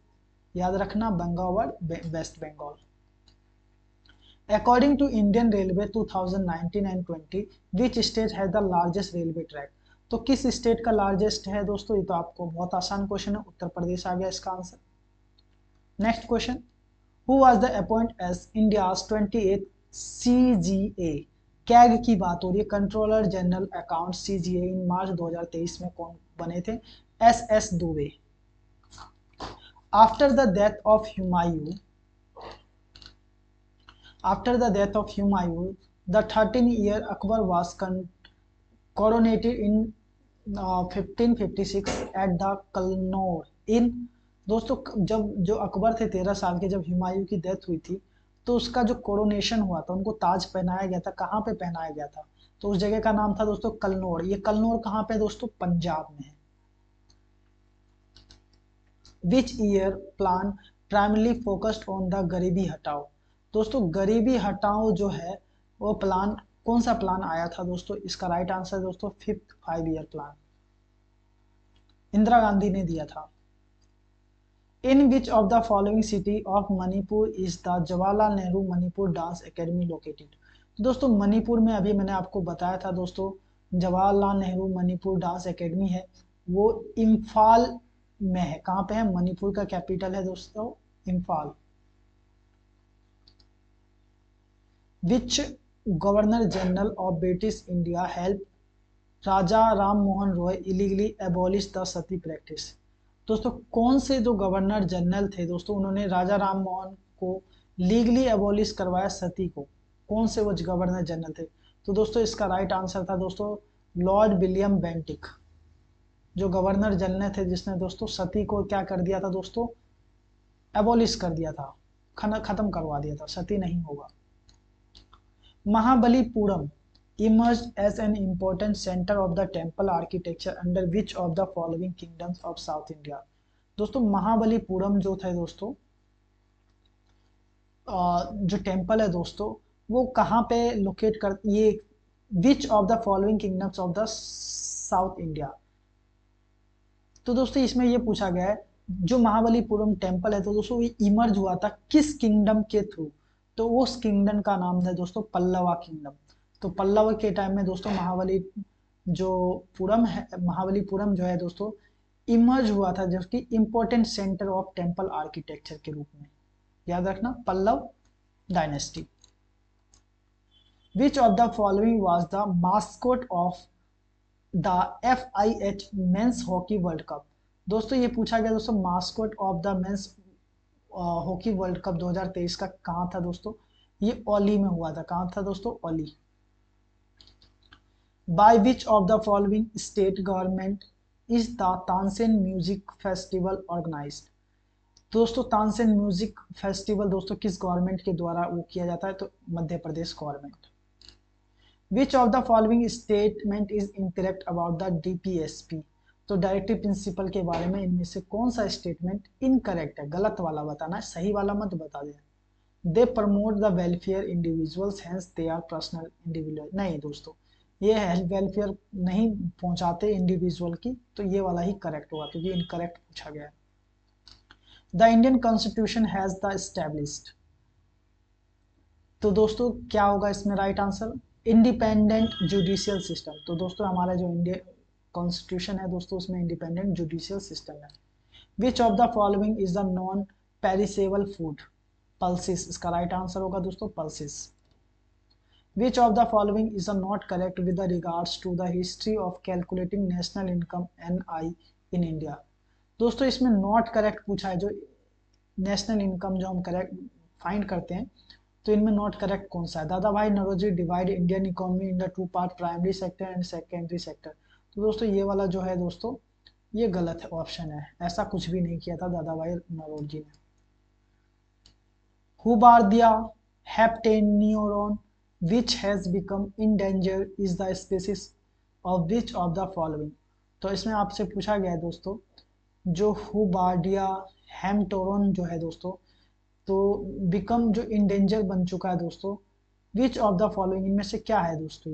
Speaker 1: याद रखना Banga word West Bengal. According to Indian railway 2019 and 20, which state has the largest railway track. तो किस स्टेट का लार्जेस्ट है दोस्तों? ये तो आपको बहुत आसान क्वेश्चन है, उत्तर प्रदेश आ गया इसका answer. Next question, who was the appoint as India's 28th CGA। CAG की बात हो रही है, controller general account CGA in March 2023 में कौन बने थे? SS Dubey. After the death of Humayun the 13-year Akbar was coronated in 1556 at the Kalanaur in. दोस्तों जब जो अकबर थे 13 साल के, जब हुमायूं की डेथ हुई थी तो उसका जो कोरोनेशन हुआ था, उनको ताज पहनाया गया था। कहाँ पे पहनाया गया था? तो उस जगह का नाम था दोस्तों कलनौर। ये कलनौर कहाँ पे दोस्तों? पंजाब में है। Which year plan primarily focused on the गरीबी हटाओ। दोस्तों गरीबी हटाओ जो है वो प्लान, कौन सा प्लान आया था दोस्तों? इसका राइट आंसर दोस्तों 5th 5-year plan, Indira Gandhi ने दिया था। In which of the following city of Manipur is the Jawaharlal Nehru Manipur dance academy located. दोस्तों मणिपुर में अभी मैंने आपको बताया था दोस्तों जवाहरलाल नेहरू मणिपुर डांस एकेडमी है, वो इम्फाल में है। कहाँ पे है? मणिपुर का कैपिटल है दोस्तों Imphal. Which governor general of British India help Raja Ram Mohan Roy illegally abolish the sati practice. दोस्तों कौन से जो गवर्नर जनरल थे दोस्तों, उन्होंने राजा राम मोहन को लीगली एबॉलिश करवाया सती को? कौन से वो गवर्नर जनरल थे? तो दोस्तों इसका राइट आंसर था दोस्तों लॉर्ड विलियम बेंटिक, जो गवर्नर जनरल थे जिसने दोस्तों सती को क्या कर दिया था दोस्तों? एबॉलिश कर दिया था, खत्म करवा दिया था, सती नहीं होगा। Mahabalipuram emerged as an important center of the temple architecture under which of the following kingdoms of South India। दोस्तों महाबलीपुरम जो थे दोस्तों जो टेम्पल है दोस्तों, वो कहाँ पे लोकेट कर, ये विच of the following kingdoms of the south India. तो दोस्तों इसमें ये पूछा गया है जो महाबलीपुरम टेम्पल है तो दोस्तों ये इमर्ज हुआ था किस किंगडम के थ्रू? तो उस किंगडम का नाम है दोस्तों पल्लवा किंगडम। तो पल्लव के टाइम में दोस्तों जो महाबलीपुरम जो है दोस्तों इमर्ज हुआ था, जो कि important centre of temple architecture के रूप में। याद रखना, Pallava dynasty. Which of the following was the mascot of the FIH men's hockey world cup. दोस्तों ये पूछा गया दोस्तों, mascot of the men's hockey world cup 2023 का कहाँ था दोस्तों? ये ओली में हुआ था। कहाँ था दोस्तों? ओली। By which of the following state government is the Tansen music festival organized. दोस्तों तानसेन म्यूजिक फेस्टिवल दोस्तों किस गवर्नमेंट के द्वारा वो किया जाता है? तो Madhya Pradesh government. Which of the following statement is incorrect about the DPSP। तो डायरेक्टिव प्रिंसिपल के बारे में इनमें से कौन सा स्टेटमेंट इनकरेक्ट है? गलत वाला बताना है, सही वाला मत बता देना। They promote the welfare individuals hence they are personal individual. नहीं दोस्तों, ये हेल्थ वेलफेयर नहीं पहुंचाते इंडिविजुअल की, तो ये वाला ही करेक्ट हुआ क्योंकि इनकरेक्ट पूछा गया है। The Indian constitution has the established. तो दोस्तों क्या होगा इसमें right answer? Independent judicial system. तो दोस्तों हमारा जो इंडियन कॉन्स्टिट्यूशन है दोस्तों उसमें इंडिपेंडेंट जुडिशियल सिस्टम है। Which of the following is the non perishable food? Pulses इसका राइट आंसर होगा दोस्तों, pulses. Which of the following is not correct with regards to the history of calculating national income NI in India. दोस्तों इसमें नॉट करेक्ट पूछा है, जो नेशनल इनकम जो हम करेक्ट फाइंड करते हैं, तो इनमें नॉट करेक्ट कौन सा है? दादा भाई Naoroji divide Indian economy in the 2 part, primary sector and secondary sector. तो दोस्तों ये वाला जो है दोस्तों ये गलत ऑप्शन है, ऐसा कुछ भी नहीं किया था दादा भाई नरोजी ने। हुबार्दिया हेप्टेन्यूरोन which has become endangered is the species of which of the following। तो इसमें आपसे पूछा गया है दोस्तों, जो हुबार्डिया हेम्टोरन जो है दोस्तों, तो बिकम जो इंडेंजर बन चुका है दोस्तों, विच ऑफ द फॉलोइंग इनमें से क्या है दोस्तों?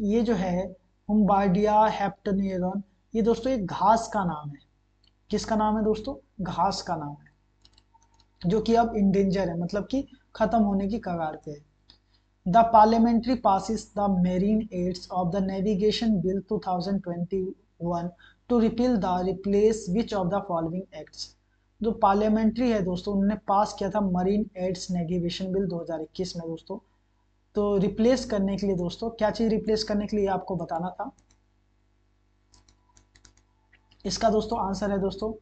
Speaker 1: ये जो है हुम्बार्डिया हेप्टेन्यूरोन, ये दोस्तों एक घास का नाम है। किसका नाम है दोस्तों? घास का नाम है, जो कि अब इंडेंजर है, मतलब कि खत्म होने की कगार पे है। The parliamentary passes the Marine Aids of the Navigation Bill 2021 to repeal the replace which of the following acts। जो पार्लियामेंट्री है दोस्तों उन्होंने पास किया था मरीन एड्स नेविगेशन बिल 2021 में दोस्तों, तो रिप्लेस करने के लिए दोस्तों क्या चीज रिप्लेस करने के लिए आपको बताना था। इसका दोस्तों आंसर है दोस्तों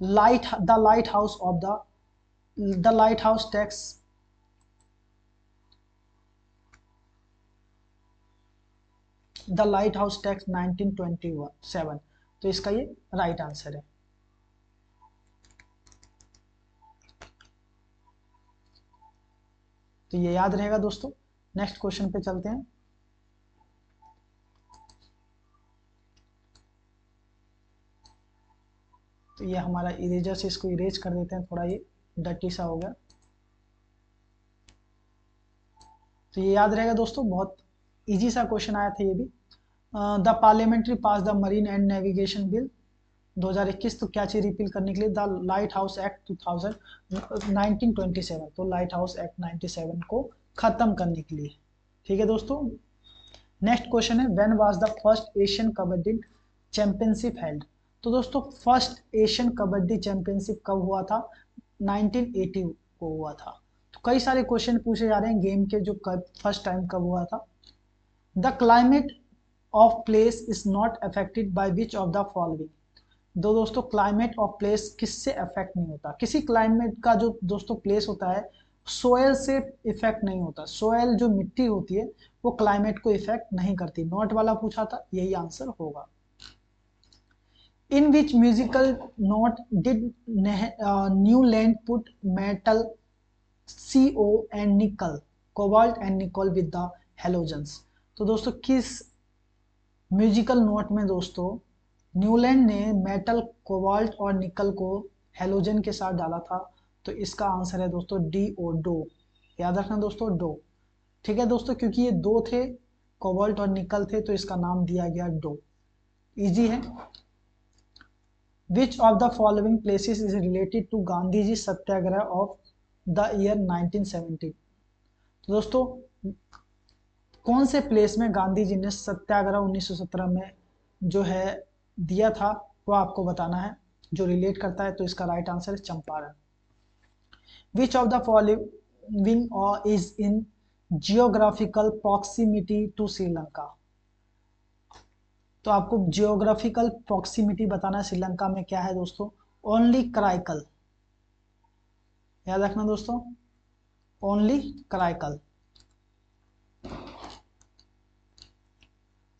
Speaker 1: light house tax the light house tax 1927। तो इसका ये राइट आंसर है। तो ये याद रहेगा दोस्तों। नेक्स्ट क्वेश्चन पे चलते हैं। तो ये हमारा इरेजर से इसको इरेज कर देते हैं, थोड़ा ये डर्टी सा हो गया। तो ये याद रहेगा दोस्तों, बहुत इजी सा क्वेश्चन आया था ये भी। The parliamentary pass the marine and navigation bill 2021, तो क्या चीज रिपील करने के लिए? The light house act 1927। तो लाइट हाउस एक्ट 97 को खत्म करने के लिए। ठीक है दोस्तों। नेक्स्ट क्वेश्चन है, when was the first Asian kabaddi championship held. तो दोस्तों फर्स्ट एशियन कबड्डी चैंपियनशिप कब हुआ था? 1980 को हुआ था। तो कई सारे क्वेश्चन पूछे जा रहे हैं गेम के, जो फर्स्ट टाइम कब हुआ था। The climate of place is not affected by which of the following. दोस्तों क्लाइमेट ऑफ प्लेस किससे अफेक्ट नहीं होता? किसी क्लाइमेट का जो दोस्तों प्लेस होता है सोयल से इफेक्ट नहीं होता। सोयल जो मिट्टी होती है वो क्लाइमेट को इफेक्ट नहीं करती। नॉट वाला पूछा था, यही आंसर होगा। In which musical note did Newland put metal CO and nickel cobalt and nickel with the halogens. तो दोस्तों किस म्यूजिकल नोट में दोस्तों न्यूलैंड ने मेटल कोबाल्ट और निकल को हेलोजन के साथ डाला था? तो इसका आंसर है दोस्तों DO, डो। याद रखना दोस्तों, डो। ठीक है दोस्तों, क्योंकि ये दो थे, कोबाल्ट और निकल थे, तो इसका नाम दिया गया डो। इजी है। Which of the following places is related to Gandhi ji satyagraha of the year 1917। तो दोस्तों कौन से प्लेस में गांधी जी ने सत्याग्रह 1917 में जो है दिया था, वो आपको बताना है, जो रिलेट करता है। तो इसका राइट आंसर है Champaran. Which of the following is in geographical proximity to Sri Lanka. तो आपको जियोग्राफिकल प्रॉक्सिमिटी बताना है श्रीलंका में क्या है दोस्तों, ओनली कराईकल, याद रखना दोस्तों, only Karaikal.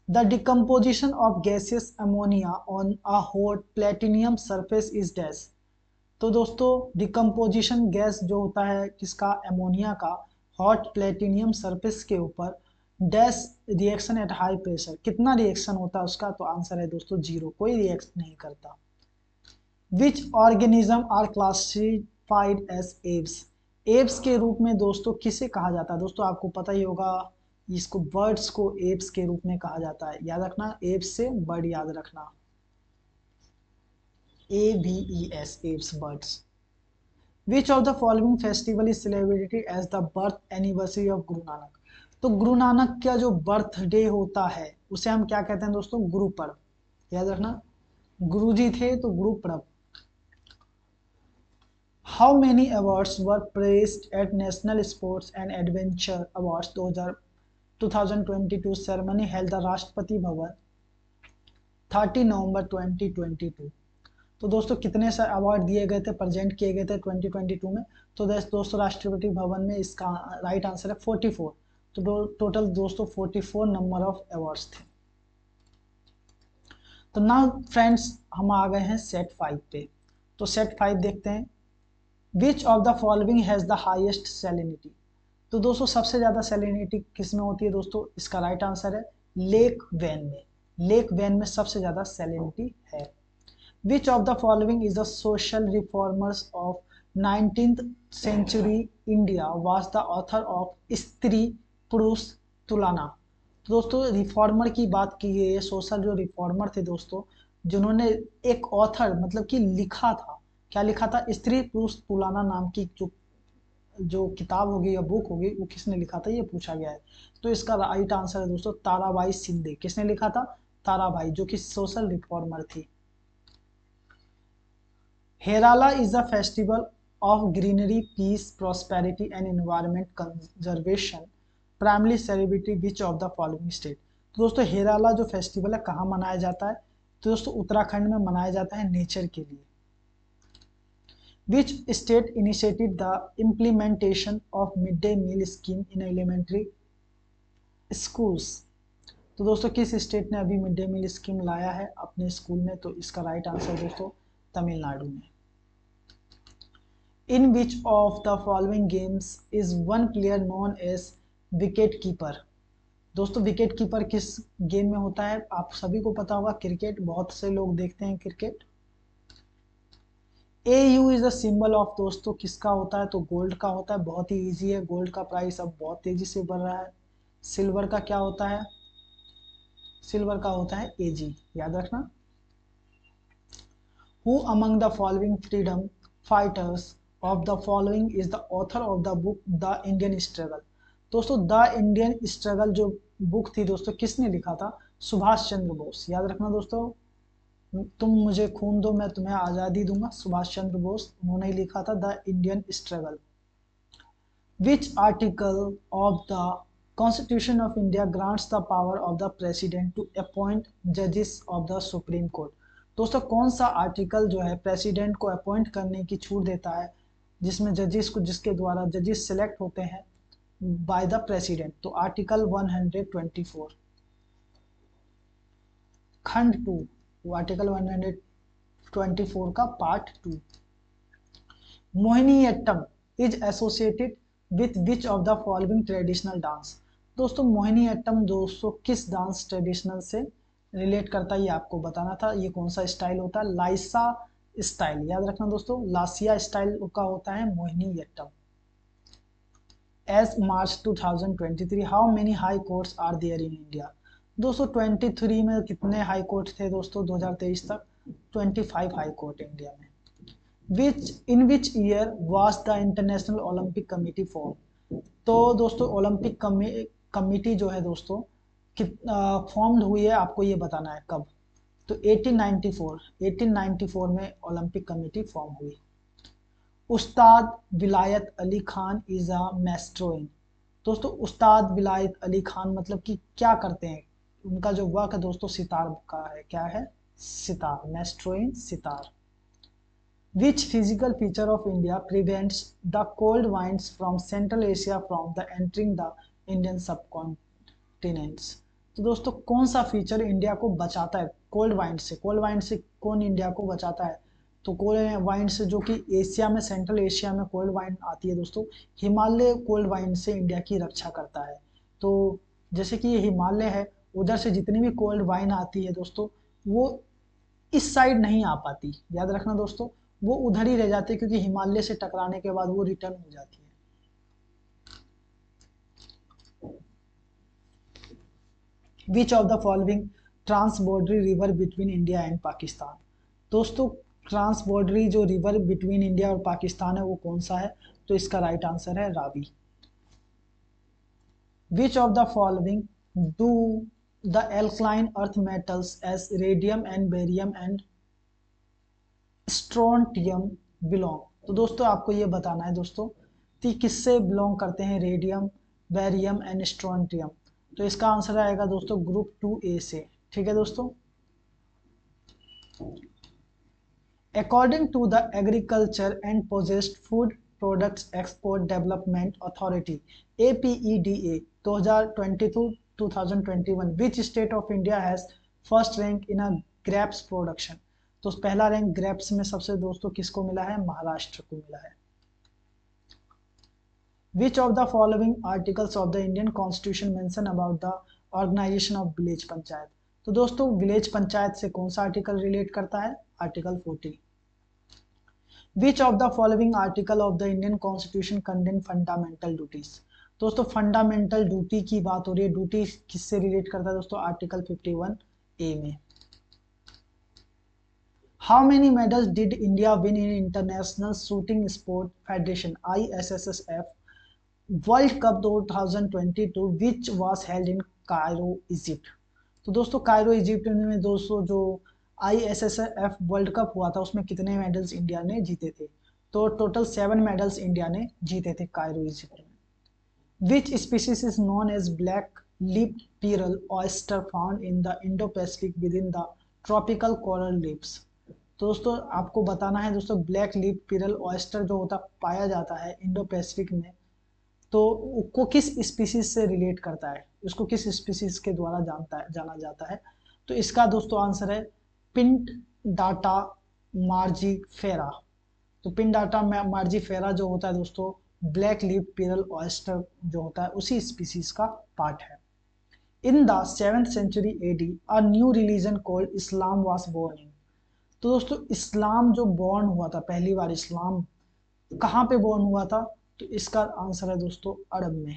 Speaker 1: The decomposition of gaseous ammonia on a hot platinum surface is dash। तो दोस्तों डिकम्पोजिशन गैस जो होता है किसका, एमोनिया का, हॉट प्लेटिनियम सरफेस के ऊपर, dash reaction at high pressure, कितना रिएक्शन होता है उसका, तो आंसर है दोस्तों 0, कोई रिएक्शन नहीं करता। Which organism are classified as aves. Aves के रूप में दोस्तों किसे कहा जाता है, दोस्तों आपको पता ही होगा, इसको बर्ड्स को एव्स के रूप में कहा जाता है, याद रखना, एव्स से बर्ड याद रखना, ABES, aves birds. Which of the following festival is celebrated as the birth anniversary of Guru Nanak. तो गुरु नानक का जो बर्थडे होता है उसे हम क्या कहते हैं दोस्तों, गुरु पर्व, याद रखना, गुरु जी थे तो Guru Parv. How many awards were praised at National Sports and Adventure Awards 2022 ceremony held the Rashtrapati Bhavan 30 नवंबर 2022। तो दोस्तों कितने से अवार्ड दिए गए थे, प्रेजेंट किए गए थे 2022 में, तो दोस्तों राष्ट्रपति भवन में इसका राइट आंसर है 44। तो टोटल दोस्तों 44 नंबर ऑफ अवार्ड्स थे। तो नाउ फ्रेंड्स हम आ गए हैं सेट 5 पे। तो सेट 5 देखते हैं। Which of the following has the highest salinity. तो दोस्तों सबसे ज्यादा सैलिनिटी किस में होती है दोस्तों, इसका राइट आंसर है लेक वैन में, लेक वैन में सबसे ज्यादा सैलिनिटी है। Which of the following is the social reformers of 19th century India was the author of Stri Purush तुलना। तो दोस्तों रिफॉर्मर की बात की गई है, सोशल जो रिफॉर्मर थे दोस्तों, जिन्होंने एक ऑथर मतलब कि लिखा था, क्या लिखा था, स्त्री पुरुष तुलना नाम की जो किताब होगी या बुक होगी, वो किसने लिखा था ये पूछा गया है। तो इसका राइट आंसर है दोस्तों ताराबाई शिंदे। किसने लिखा था, ताराबाई, जो कि सोशल रिफॉर्मर थी। Harela is the festival of greenery, peace, prosperity and environment conservation, primary celebrity which of the following state. तो दोस्तों हेराला जो फेस्टिवल है कहाँ मनाया जाता है, तो दोस्तों उत्तराखंड में मनाया जाता है नेचर के लिए। Which state initiated the implementation of midday meal scheme in elementary schools। तो दोस्तों किस स्टेट ने अभी मिड डे मील स्कीम लाया है अपने स्कूल में, तो इसका राइट आंसर दोस्तों तमिलनाडु में। In which of the following games is one player known as wicket keeper. दोस्तों विकेट कीपर किस गेम में होता है, आप सभी को पता होगा, क्रिकेट, बहुत से लोग देखते हैं cricket. AU is the symbol of दोस्तों किसका होता है, तो गोल्ड का होता है, बहुत ही इजी है, गोल्ड का प्राइस अब बहुत तेजी से बढ़ रहा है। सिल्वर का क्या होता है, सिल्वर का होता है AG, याद रखना। Who among the following freedom fighters of the following is the author of the book the Indian struggle. दोस्तों द इंडियन स्ट्रगल जो बुक थी दोस्तों किसने लिखा था, सुभाष चंद्र बोस, याद रखना दोस्तों, तुम मुझे खून दो मैं तुम्हें आजादी दूंगा, सुभाष चंद्र बोस, उन्होंने लिखा था the Indian struggle. Which article of the constitution of India grants the power of the president to appoint जजेस ऑफ द सुप्रीम कोर्ट। दोस्तों कौन सा आर्टिकल जो है प्रेसिडेंट को अपॉइंट करने की छूट देता है, जिसमें जजेस को, जिसके द्वारा जजेस सिलेक्ट होते हैं बाय द प्रेसिडेंट, तो आर्टिकल 124 खंड 2, आर्टिकल 124 का part 2। Mohiniyattam is associated with which of the following traditional dance. दोस्तों मोहिनीअट्टम दोस्तों किस डांस ट्रेडिशनल से रिलेट करता है, ये आपको बताना था। ये कौन सा स्टाइल होता है, लाइसा स्टाइल, याद रखना दोस्तों, लासिया स्टाइल का होता है Mohiniattam. As March 2023 how many high courts are there in India. दोस्तों 23 में कितने हाई कोर्ट थे दोस्तों 2023 तक, 25 हाई कोर्ट इंडिया में। In which year was the international olympic committee form. तो दोस्तों ओलंपिक कमिटी जो है दोस्तों फॉर्म्ड हुई है, आपको ये बताना है कब। तो 1894 में ओलंपिक कमेटी फॉर्म हुई। उस्ताद विलायत अली खान इज अ मैस्ट्रोइन। दोस्तों उस्ताद विलायत अली खान मतलब कि क्या करते हैं, उनका जो वर्क है दोस्तों सितार का है। क्या है? Sitar, मैस्ट्रोइन sitar. Which physical feature of India prevents the cold winds from Central Asia from the entering the Indian subcontinents? तो दोस्तों कौन सा फीचर इंडिया को बचाता है कोल्ड वाइंड से? कोल्ड वाइंड से कौन इंडिया को बचाता है? तो कोल्ड वाइंड से जो कि एशिया में, सेंट्रल एशिया में कोल्ड वाइंड आती है दोस्तों, हिमालय कोल्ड वाइंड से इंडिया की रक्षा करता है। तो जैसे कि ये हिमालय है, उधर से जितनी भी कोल्ड वाइन आती है दोस्तों, वो इस साइड नहीं आ पाती, याद रखना दोस्तों, वो उधर ही रह जाती है क्योंकि हिमालय से टकराने के बाद वो रिटर्न हो जाती है। Which of the following transboundary river between India and Pakistan? दोस्तों ट्रांसबॉर्डरी जो रिवर बिटवीन इंडिया और पाकिस्तान है वो कौन सा है? तो इसका राइट आंसर है Ravi. Which of the following do the alkaline earth metals as radium and barium and strontium belong? तो दोस्तों आपको ये बताना है दोस्तों कि किससे बिलोंग करते हैं रेडियम, बेरियम एंड स्ट्रोंटियम। तो इसका आंसर आएगा दोस्तों ग्रुप 2A से। ठीक है दोस्तों। According to the agriculture and processed food products export development authority APEDA 2022-2021 which state of India has first rank in a grapes production? तो पहला रैंक ग्रेप्स में सबसे दोस्तों किसको मिला है? महाराष्ट्र को मिला है। Which of the following articles of the Indian constitution mention about the organisation of village panchayat? तो दोस्तों विलेज पंचायत से कौन सा आर्टिकल रिलेट करता है? Article 40। Which of the following article of the Indian constitution contain fundamental duties? दोस्तों फंडामेंटल ड्यूटी की बात हो रही है, ड्यूटी किससे रिलेट करता है दोस्तों? आर्टिकल 51A में। How many medals did India win in International Shooting Sport Federation ISSF World Cup 2022 which was held in Cairo, Egypt? तो दोस्तों कायरो इजिप्ट में दोस्तों जो ISSF वर्ल्ड कप हुआ था उसमें कितने मेडल्स इंडिया ने जीते थे? तो टोटल 7 मेडल्स इंडिया ने जीते थे कायरो इजिप्ट में। Which species is known as black-lipped pearl oyster found in the Indo-Pacific within the tropical coral reefs? दोस्तों आपको बताना है दोस्तों ब्लैक लिप पिरल ऑयस्टर जो होता पाया जाता है इंडो पैसिफिक में, तो को किस स्पीसीज से रिलेट करता है, उसको किस स्पीसीज के द्वारा जाना जाता है? तो इसका दोस्तों आंसर है पिंडाटा मार्जीफेरा। तो पिंडाटा मार्जीफेरा जो होता है दोस्तों ब्लैक लिप पिरल ऑयस्टर जो होता है उसी स्पीसीज का पार्ट है। In the 7th century AD a new religion called Islam was born in? तो दोस्तों इस्लाम जो बॉर्न हुआ था, पहली बार इस्लाम कहां पे बॉर्न हुआ था? तो इसका आंसर है दोस्तों अरब में।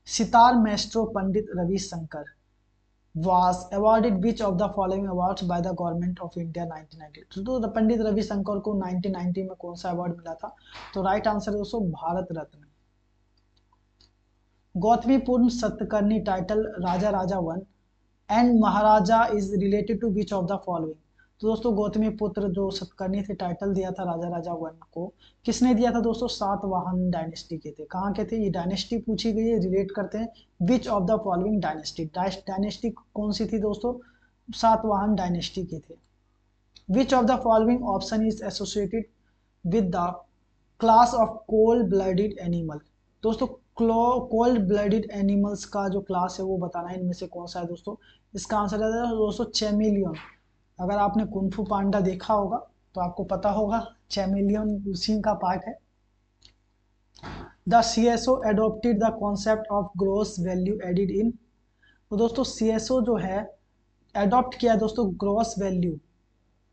Speaker 1: Sitar Maestro Pandit Ravishankar was awarded which of the following awards by the government of India 1990? तो पंडित रविशंकर को 1990 में कौन सा अवार्ड मिला था? तो राइट आंसर है दोस्तों Bharat Ratna. Gautamiputra Satakarni title raja raja one and maharaja is related to which of the following? तो दोस्तों गौतमीपुत्र जो सतकर्णी थे टाइटल दिया था राजा राजा वन को, किसने दिया था दोस्तों? सातवाहन डायनेस्टी के थे। कहाँ के थे? ये डायनेस्टी पूछी गई है, रिलेट करते हैं which of the following dynasty. Dynasty कौन सी थी दोस्तों? सातवाहन डायनेस्टी के थे। विच of the following option is associated with the class of cold blooded animal? दोस्तों कोल्ड ब्लडेड एनिमल्स का जो क्लास है वो बताना है, इनमें से कौन सा है दोस्तों? इसका आंसर है दोस्तों चैमेलियन। अगर आपने कुंफू पांडा देखा होगा तो आपको पता होगा चैमेलियन उसी का पार्ट है। The CSO adopted the concept of gross value added इन? तो दोस्तों CSO जो है एडॉप्ट किया दोस्तों ग्रॉस वैल्यू,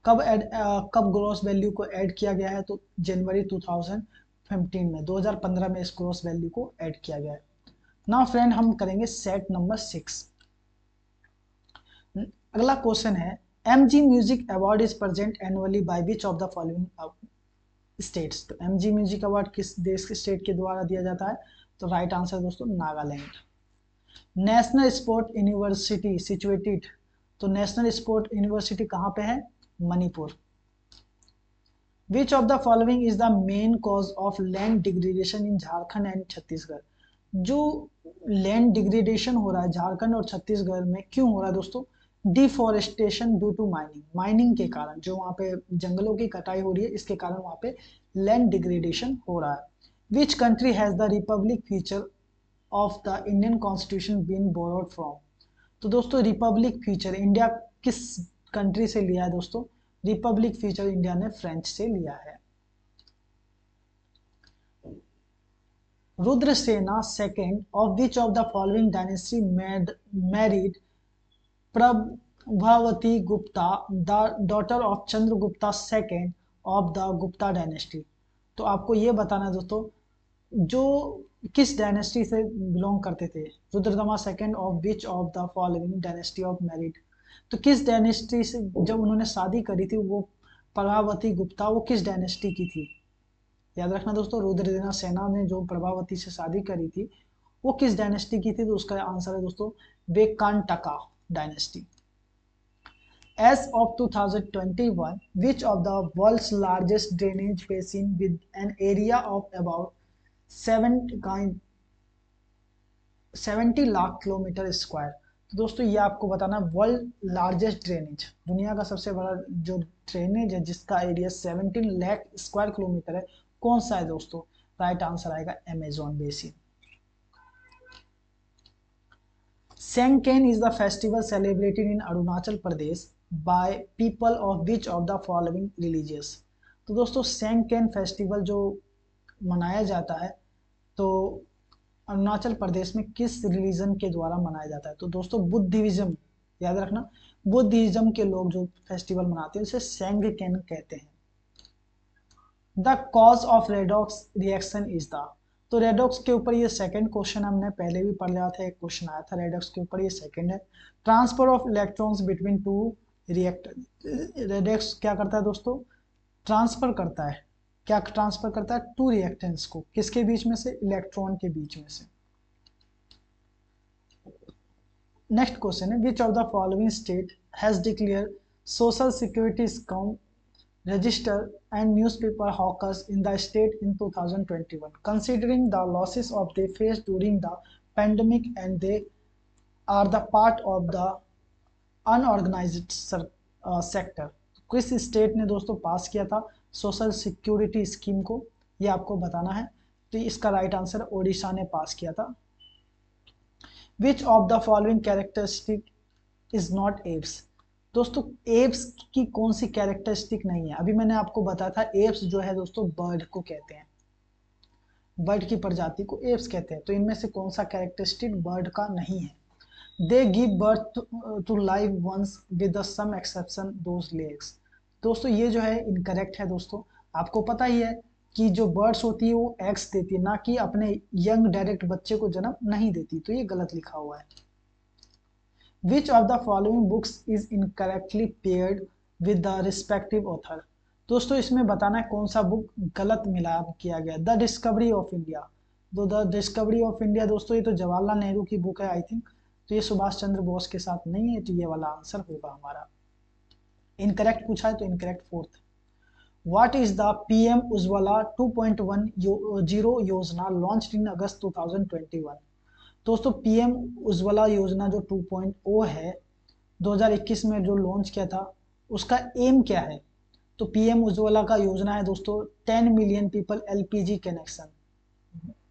Speaker 1: कब ग्रॉस वैल्यू को ऐड किया गया है? तो जनवरी 2015 में, 2015 में इस ग्रॉस वैल्यू को ऐड किया गया है। नाउ फ्रेंड हम करेंगे सेट नंबर 6। अगला क्वेश्चन है MG music award is present annually bye which of the following states? तो MG म्यूजिक अवार्ड किस देश के स्टेट के द्वारा दिया जाता है? तो राइट आंसर दोस्तों Nagaland. National sport university situated, तो नेशनल स्पोर्ट यूनिवर्सिटी कहाँ पे है? मणिपुर। विच of the following is the main cause of land degradation in Jharkhand and Chhattisgarh? जो लैंड डिग्रेडेशन हो रहा है झारखंड और छत्तीसगढ़ में क्यों हो रहा है दोस्तों? Deforestation due to mining, mining के कारण जो वहाँ पे जंगलों की कटाई हो रही है, इसके कारण वहाँ पे लैंड डिग्रेडेशन हो रहा है। Which country has the republic feature of the Indian constitution been borrowed from? तो दोस्तों रिपब्लिक फीचर इंडिया किस कंट्री से लिया है दोस्तों? रिपब्लिक फीचर इंडिया ने फ्रेंच से लिया है। Rudrasena second of which of the following dynasty married Prabhavati Gupta the daughter of Chandragupta second of the Gupta dynasty? तो आपको ये बताना है दोस्तों जो किस डायनेस्टी से बिलोंग करते थे। Rudradaman second of which of the following dynasty of married, तो किस डायनेस्टी से जब उन्होंने शादी करी थी वो प्रभावती गुप्ता, वो किस डायनेस्टी की थी? याद रखना दोस्तों, रुद्रसेना सेना ने जो प्रभावती से शादी करी थी वो किस डायनेस्टी की थी? तो उसका आंसर है दोस्तों वेकांटका dynasty. As of 2021, which of the world's largest drainage basin with an area of about 70 lakh kilometre square? तो दोस्तों ये आपको बताना वर्ल्ड लार्जेस्ट ड्रेनेज, दुनिया का सबसे बड़ा जो ड्रेनेज है जिसका एरिया 17 लाख स्क्वायर किलोमीटर है, कौन सा है दोस्तों? राइट आंसर आएगा Amazon basin. Sengken is the festival celebrated in Arunachal Pradesh by people of which of the following religions? तो दोस्तों सेंगकेन फेस्टिवल जो मनाया जाता है तो अरुणाचल प्रदेश में किस रिलीजन के द्वारा मनाया जाता है? तो दोस्तों बुद्धिज्म, याद रखना बुद्धिज्म के लोग जो फेस्टिवल मनाते हैं उसे सेंगकेन कहते हैं। The cause of redox reaction is the, तो रेडॉक्स के ऊपर ये सेकंड क्वेश्चन हमने पहले भी पढ़ लिया था, एक क्वेश्चन आया था रेडॉक्स के ऊपर, ये सेकंड है। Transfer of electrons between two reactor, redox क्या करता है दोस्तों? ट्रांसफर करता है, क्या ट्रांसफर करता है? टू रिएक्टेंट्स को, किसके बीच में से? इलेक्ट्रॉन के बीच में से। नेक्स्ट क्वेश्चन है which of the following state has declare social security scheme register and newspaper hawkers in the state in 2021 considering the losses of they faced during the pandemic and they are the part of the unorganized sector? किस स्टेट ने दोस्तों पास किया था सोशल सिक्योरिटी स्कीम को, ये आपको बताना है। तो इसका राइट आंसर ओडिशा ने पास किया था। विच of the following characteristic is not apps? दोस्तों एप्स की कौन सी कैरेक्टरिस्टिक नहीं है? अभी मैंने आपको बताया था एप्स जो है दोस्तों बर्ड को कहते हैं, बर्ड की प्रजाति को एप्स कहते हैं, तो इनमें से कौन सा कैरेक्टरिस्टिक बर्ड का नहीं है? They give birth to live ones with some exception those legs. दोस्तों ये जो है इनकरेक्ट है दोस्तों, आपको पता ही है कि जो बर्ड्स होती है वो एग्स देती है, ना कि अपने यंग डायरेक्ट बच्चे को जन्म नहीं देती, तो ये गलत लिखा हुआ है। Which of the following books is incorrectly paired with the respective author? दोस्तों इसमें बताना है कौन सा बुक गलत मिलाप किया गया। द डिस्कवरी ऑफ इंडिया, तो द डिस्कवरी ऑफ इंडिया दोस्तों ये तो जवाहरलाल नेहरू की बुक है आई थिंक, तो ये सुभाष चंद्र बोस के साथ नहीं है, तो ये वाला आंसर होगा हमारा। इनकरेक्ट पूछा है तो incorrect fourth. What is the PM Ujjwala 2.10 योजना लॉन्च्ड इन अगस्त 2021? दोस्तों पीएम उज्ज्वला योजना जो 2.0 है 2021 में जो लॉन्च किया था उसका एम क्या है? तो पीएम उज्ज्वला का योजना है दोस्तों 10 मिलियन पीपल एलपीजी कनेक्शन,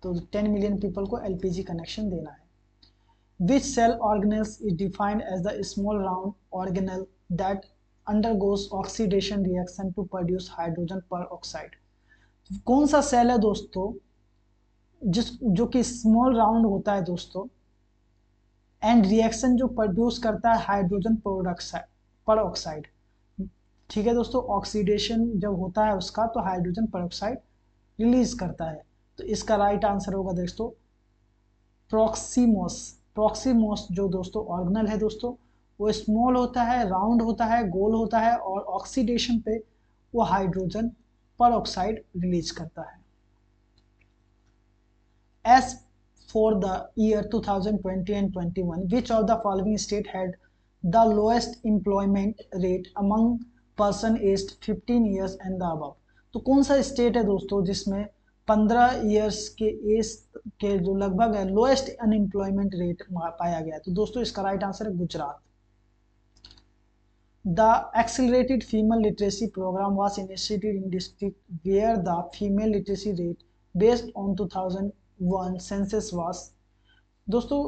Speaker 1: तो 10 मिलियन पीपल को एलपीजी कनेक्शन देना है। Which cell organelles is defined as the small round organelle that undergoes oxidation reaction to produce hydrogen peroxide? कौन सा सेल है दोस्तों जो कि स्मॉल राउंड होता है दोस्तों एंड रिएक्शन जो प्रोड्यूस करता है हाइड्रोजन पर ऑक्साइड? ठीक है दोस्तों, ऑक्सीडेशन जब होता है उसका तो हाइड्रोजन पर ऑक्साइड रिलीज करता है, तो इसका राइट आंसर होगा दोस्तों प्रॉक्सिमोस। प्रॉक्सिमोस जो दोस्तों ऑर्गेनल है दोस्तों वो स्मॉल होता है, राउंड होता है, गोल होता है और ऑक्सीडेशन पे वो हाइड्रोजन पर ऑक्साइड रिलीज करता है। As for the year 2020 and 21, which of the following state had the lowest employment rate among person aged 15 years and the above? तो कौन सा स्टेट है दोस्तों जिसमें 15 इयर्स के एज के जो लगभग है लोएस्ट अनएम्प्लॉयमेंट रेट पाया गया है? तो दोस्तों इसका राइट आंसर है Gujarat. The accelerated female literacy program was initiated in district where the female literacy rate based on 2001 census was। दोस्तों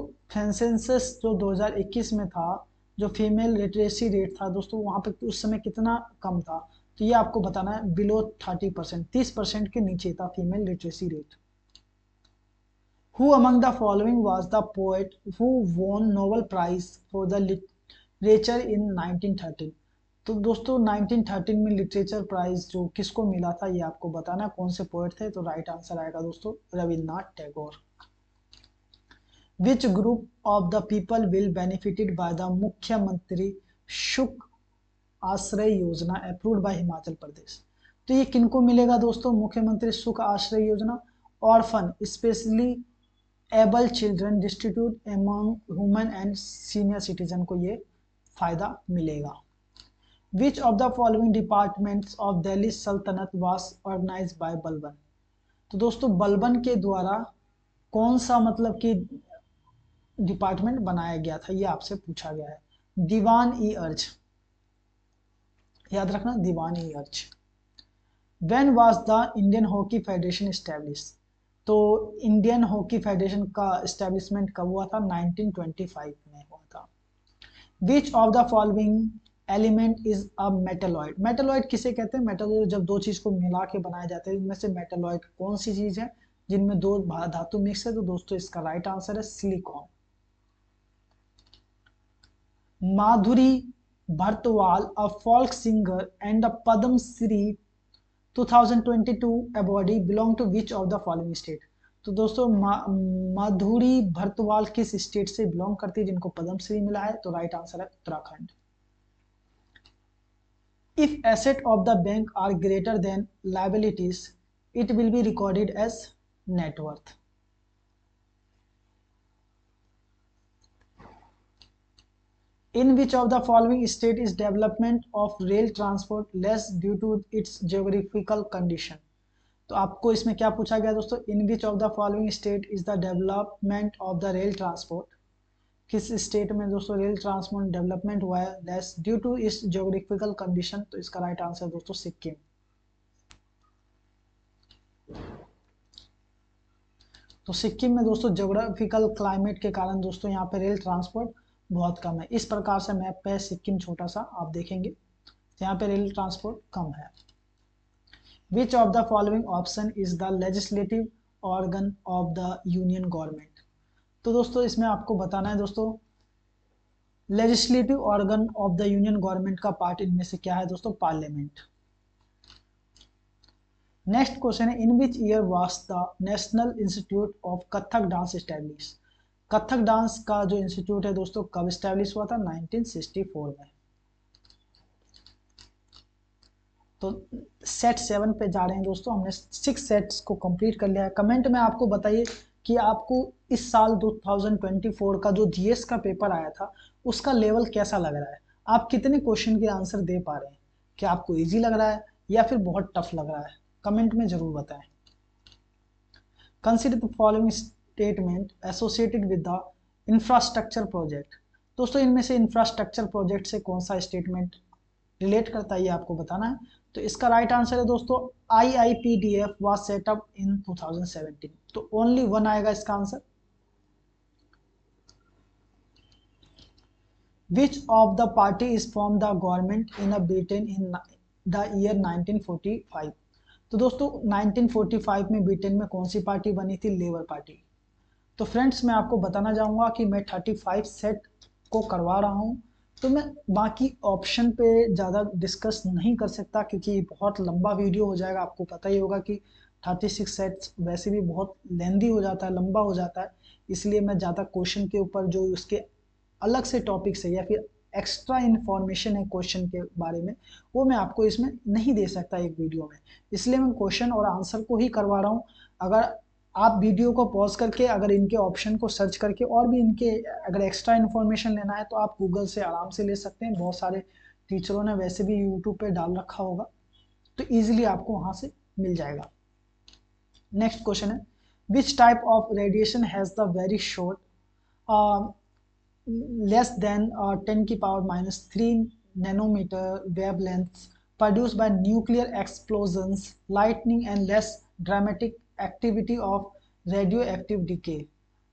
Speaker 1: सेंसस जो 2021 में था, जो फीमेल लिटरेसी रेट था दोस्तों वहां पे उस समय कितना कम था? तो ये आपको बताना है, बिलो 30%, 30% के नीचे था female literacy rate. Who among the following was the poet who won Nobel Prize for the literature in 1913? तो दोस्तों 1913 में लिटरेचर प्राइज जो किसको मिला था ये आपको बताना, कौन से पोएट थे? तो राइट आंसर आएगा दोस्तों Rabindranath Tagore. Which group of the people will benefited by the मुख्यमंत्री सुख आश्रय योजना अप्रूव्ड बाय हिमाचल प्रदेश? तो ये किनको मिलेगा दोस्तों? मुख्यमंत्री सुख आश्रय योजना। Orphan specially abled children distribute among women and senior citizen को ये फायदा मिलेगा। विच of the following departments of Delhi सल्तनत वाज ऑर्गेनाइज्ड बाय बलबन? तो दोस्तों बलबन के द्वारा कौन सा मतलब कि डिपार्टमेंट बनाया गया था ये आपसे पूछा गया है। दीवान ई अर्ज, याद रखना दीवान ई अर्ज। When was the Indian hockey federation establish? तो इंडियन हॉकी फेडरेशन का एस्टेब्लिशमेंट कब हुआ था? 1925 में हुआ था। विच of the following element is a metalloid? Metalloid किसे कहते हैं? मेटलॉइड जब दो चीज को मिला के बनाए जाते हैं, इनमें से मेटलॉइड कौन सी चीज है जिनमें दो धातु मिक्स है? तो दोस्तों इसका राइट आंसर है silicon. Madhuri Barthwal, a folk singer and the Padma Shri 2022 awardee belong to which of the following state? तो दोस्तों माधुरी भरतवाल किस स्टेट से बिलोंग करती है जिनको पद्मश्री मिला है? तो राइट आंसर है Uttarakhand. If asset of the bank are greater than liabilities it will be recorded as net worth. In which of the following state is development of rail transport less due to its geographical condition? तो आपको इसमें क्या पूछा गया दोस्तों? In which of the following state is the development of the rail transport? किस स्टेट में दोस्तों रेल ट्रांसपोर्ट डेवलपमेंट हुआ है लेस ड्यू टू इस जियोग्राफिकल कंडीशन? तो इसका राइट आंसर दोस्तों सिक्किम। तो सिक्किम में दोस्तों जियोग्राफिकल क्लाइमेट के कारण दोस्तों यहाँ पे रेल ट्रांसपोर्ट बहुत कम है। इस प्रकार से मैप पे सिक्किम छोटा सा आप देखेंगे, यहाँ पे रेल ट्रांसपोर्ट कम है। Which of the following option is the legislative organ of the union government? तो दोस्तों इसमें आपको बताना है दोस्तों legislative organ of the union government का पार्ट इनमें से क्या है दोस्तों? पार्लियामेंट। नेक्स्ट क्वेश्चन है, in which year was the national institute of Kathak dance establish? Kathak dance का जो इंस्टीट्यूट है दोस्तों कब एस्टैब्लिश हुआ था? 1964 में। तो सेट 7 पे जा रहे हैं दोस्तों, हमने 6 सेट्स को कंप्लीट कर लिया है। कमेंट में आपको बताइए कि आपको इस साल 2024 का जो जीएस का पेपर आया था उसका लेवल कैसा लग रहा है? आप कितने क्वेश्चन के आंसर दे पा रहे हैं? क्या आपको इजी लग रहा है या फिर बहुत टफ लग रहा है? कमेंट में जरूर बताएं। Consider the following statement associated with the infrastructure project. दोस्तों इनमें से इंफ्रास्ट्रक्चर प्रोजेक्ट से कौन सा स्टेटमेंट रिलेट करता है ये आपको बताना है। तो इसका राइट आंसर है दोस्तों IIPDF was set up in 2017। तो ओनली 1 आएगा इसका answer. Which of the party is form the government in a Britain in the year 1945? तो दोस्तों 1945 में ब्रिटेन में कौन सी पार्टी बनी थी? Labour party. तो फ्रेंड्स मैं आपको बताना चाहूँगा कि मैं 35 सेट को करवा रहा हूँ, तो मैं बाकी ऑप्शन पे ज़्यादा डिस्कस नहीं कर सकता क्योंकि बहुत लंबा वीडियो हो जाएगा। आपको पता ही होगा कि 36 सेट्स वैसे भी बहुत लेंदी हो जाता है, लंबा हो जाता है, इसलिए मैं ज़्यादा क्वेश्चन के ऊपर जो उसके अलग से टॉपिक्स है या फिर एक्स्ट्रा इन्फॉर्मेशन है क्वेश्चन के बारे में वो मैं आपको इसमें नहीं दे सकता एक वीडियो में, इसलिए मैं क्वेश्चन और आंसर को ही करवा रहा हूँ। अगर आप वीडियो को पॉज करके अगर इनके ऑप्शन को सर्च करके और भी इनके अगर एक्स्ट्रा इन्फॉर्मेशन लेना है तो आप गूगल से आराम से ले सकते हैं। बहुत सारे टीचरों ने वैसे भी यूट्यूब पे डाल रखा होगा, तो इजीली आपको वहां से मिल जाएगा। नेक्स्ट क्वेश्चन है, विच type of radiation has the very short less than 10 की power -3 nanometer wavelengths produced by nuclear explosions, lightning and less dramatic activity of radioactive decay।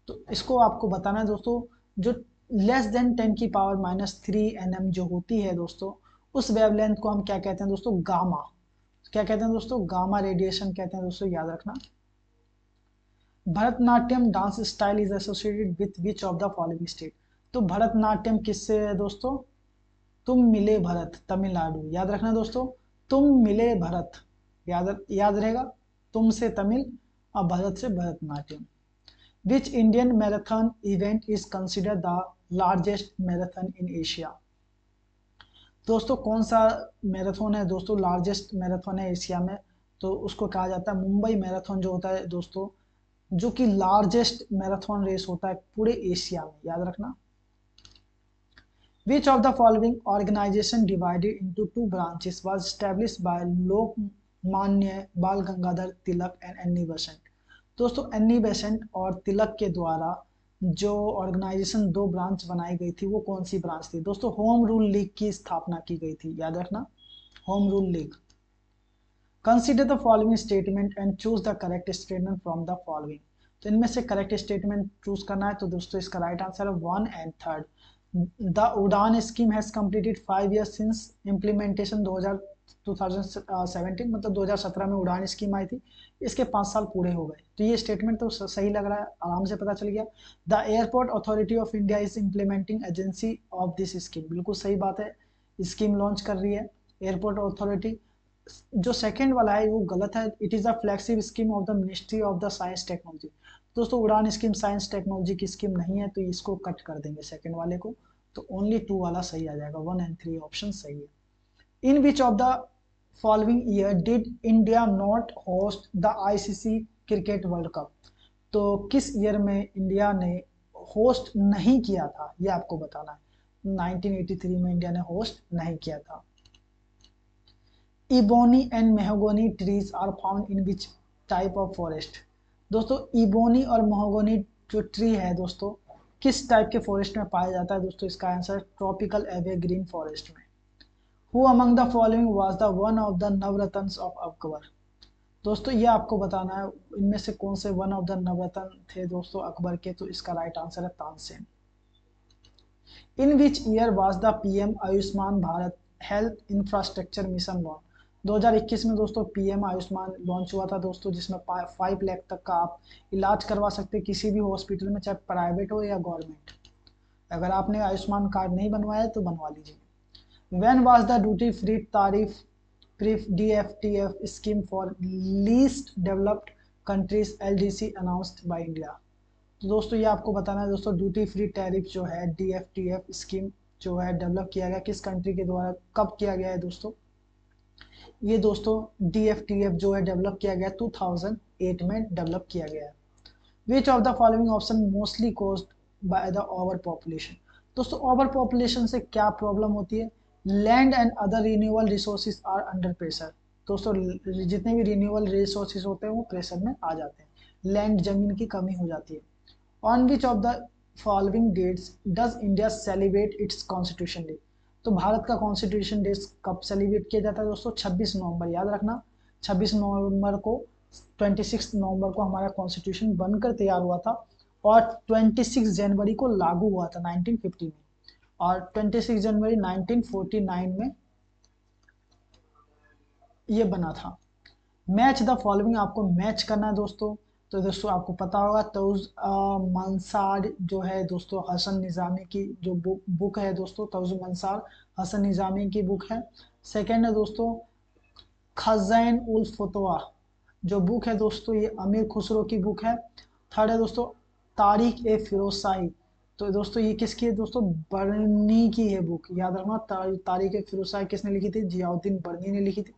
Speaker 1: तो इसको आपको बताना है दोस्तों, जो लेस देन 10 की पावर -3 nm जो होती है दोस्तों, उस वेवलेंथ को हम क्या कहते हैं दोस्तों, गामा। क्या कहते हैं दोस्तों, गामा रेडिएशन कहते हैं दोस्तों, याद रखना। Bharatanatyam dance style is associated with which of the following state. तो भरतनाट्यम किससे है दोस्तों, तुम मिले भरत, तमिलनाडु। याद रखना दोस्तों, तुम मिले भरत, याद रहेगा, तुम से तमिल और भरत से Bharatanatyam. Which Indian marathon event is consider the largest marathon in Asia. दोस्तों कौन सा मैराथन है दोस्तों, लार्जेस्ट मैराथन है एशिया में, तो उसको कहा जाता है मुंबई मैराथन जो होता है दोस्तों, जो कि लार्जेस्ट मैराथन रेस होता है पूरे एशिया में, याद रखना। Which of the following organization divided into two branches was established by Lokmanya बाल Gangadhar Tilak and Annie Besant. दोस्तों एनी बेसेंट और तिलक के द्वारा जो ऑर्गेनाइजेशन दो ब्रांच बनाई गई थी, वो कौन सी ब्रांच थी दोस्तों, होम रूल लीग की स्थापना की गई थी, याद रखना, home rule league. Consider the following statement and choose the correct statement from the following. तो इनमें से करेक्ट स्टेटमेंट चूज करना है, तो दोस्तों इसका राइट आंसर है 1 एंड 3। द उड़ान scheme has completed 5 years since implementation 2017, मतलब 2017 में उड़ान स्कीम आई थी, इसके 5 साल पूरे हो गए। तो ये स्टेटमेंट तो सही लग रहा है, आराम से पता चल गया। The airport authority of India is implementing agency of this scheme, बिल्कुल सही बात है, स्कीम लॉन्च कर रही है एयरपोर्ट अथॉरिटी। जो सेकंड वाला है वो गलत है, it is a flagship scheme of the ministry of the science technology. दोस्तों उड़ान स्कीम साइंस टेक्नोलॉजी की स्कीम नहीं है, तो इसको कट कर देंगे सेकंड वाले को, तो ओनली 2 वाला सही आ जाएगा, 1 एंड 3 ऑप्शन सही है। In which of the following year did India not host the ICC cricket world cup. तो किस ईयर में इंडिया ने होस्ट नहीं किया था, ये आपको बताना है। 1983 में इंडिया ने होस्ट नहीं किया था। Ebony and mahogany trees are found in which type of forest. दोस्तों इबोनी और मेहगोनी जो ट्री है दोस्तों, किस टाइप के फॉरेस्ट में पाया जाता है दोस्तों, इसका आंसर ट्रॉपिकल एवरग्रीन फॉरेस्ट में। Who among the following was the one of the Navratna of Akbar. दोस्तों ये आपको बताना है, इनमें से कौन से वन ऑफ द नवरत्न थे दोस्तों अकबर के, तो इसका राइट आंसर है Tansen. In which year was the PM Ayushman Bharat health infrastructure mission launch. 2021 में दोस्तों पीएम आयुष्मान लॉन्च हुआ था दोस्तों, जिसमें 5 लाख तक का आप इलाज करवा सकते हैं किसी भी हॉस्पिटल में, चाहे प्राइवेट हो या गवर्नमेंट। अगर आपने आयुष्मान कार्ड नहीं बनवाया तो बनवा लीजिए। When was the duty free तारीफ प्रीफ DFTF scheme for least developed countries LDC announced by India. तो दोस्तों ये आपको बताना है दोस्तों, ड्यूटी फ्री टैरिफ जो है DFTF स्कीम जो है डेवलप किया गया किस कंट्री के द्वारा, कब किया गया है दोस्तों, ये दोस्तों DFTF जो है डेवलप किया गया 2008 में डेवलप किया गया है। Which of the following option mostly caused by the over population. दोस्तों ओवर पॉपुलेशन से क्या प्रॉब्लम होती है, land and other renewable resources are under pressure. दोस्तों जितने भी रिन्यूएबल रिसोर्सेज होते हैं वो प्रेशर में आ जाते हैं, लैंड जमीन की कमी हो जाती है। On which of the following dates does India celebrate its constitution day. तो भारत का कॉन्स्टिट्यूशन डे कब सेलिब्रेट किया जाता है दोस्तों, 26 नवंबर, याद रखना 26 नवंबर को, 26 नवंबर को हमारा कॉन्स्टिट्यूशन बनकर तैयार हुआ था, और 26 जनवरी को लागू हुआ था 1950 में, और 26 जनवरी 1949 में ये बना था। मैच द फॉलोइंग, आपको मैच करना है दोस्तों। तो दोस्तों आपको पता होगा तौज मंसार जो है दोस्तों, हसन निज़ामी की जो बुक है दोस्तों, तौज मंसार हसन निज़ामी की बुक है। सेकंड है दोस्तों खज़ैन उल फतवा जो बुक है दोस्तों, ये अमीर खुसरो की बुक है। थर्ड है दोस्तों तारिक ए फिरोज शाही। तो दोस्तों ये किसकी है दोस्तों, बर्नी की है बुक, याद रखना। तारिक ए फिरोज शाही किसने लिखी थी, जियाउद्दीन बर्नी ने लिखी थी।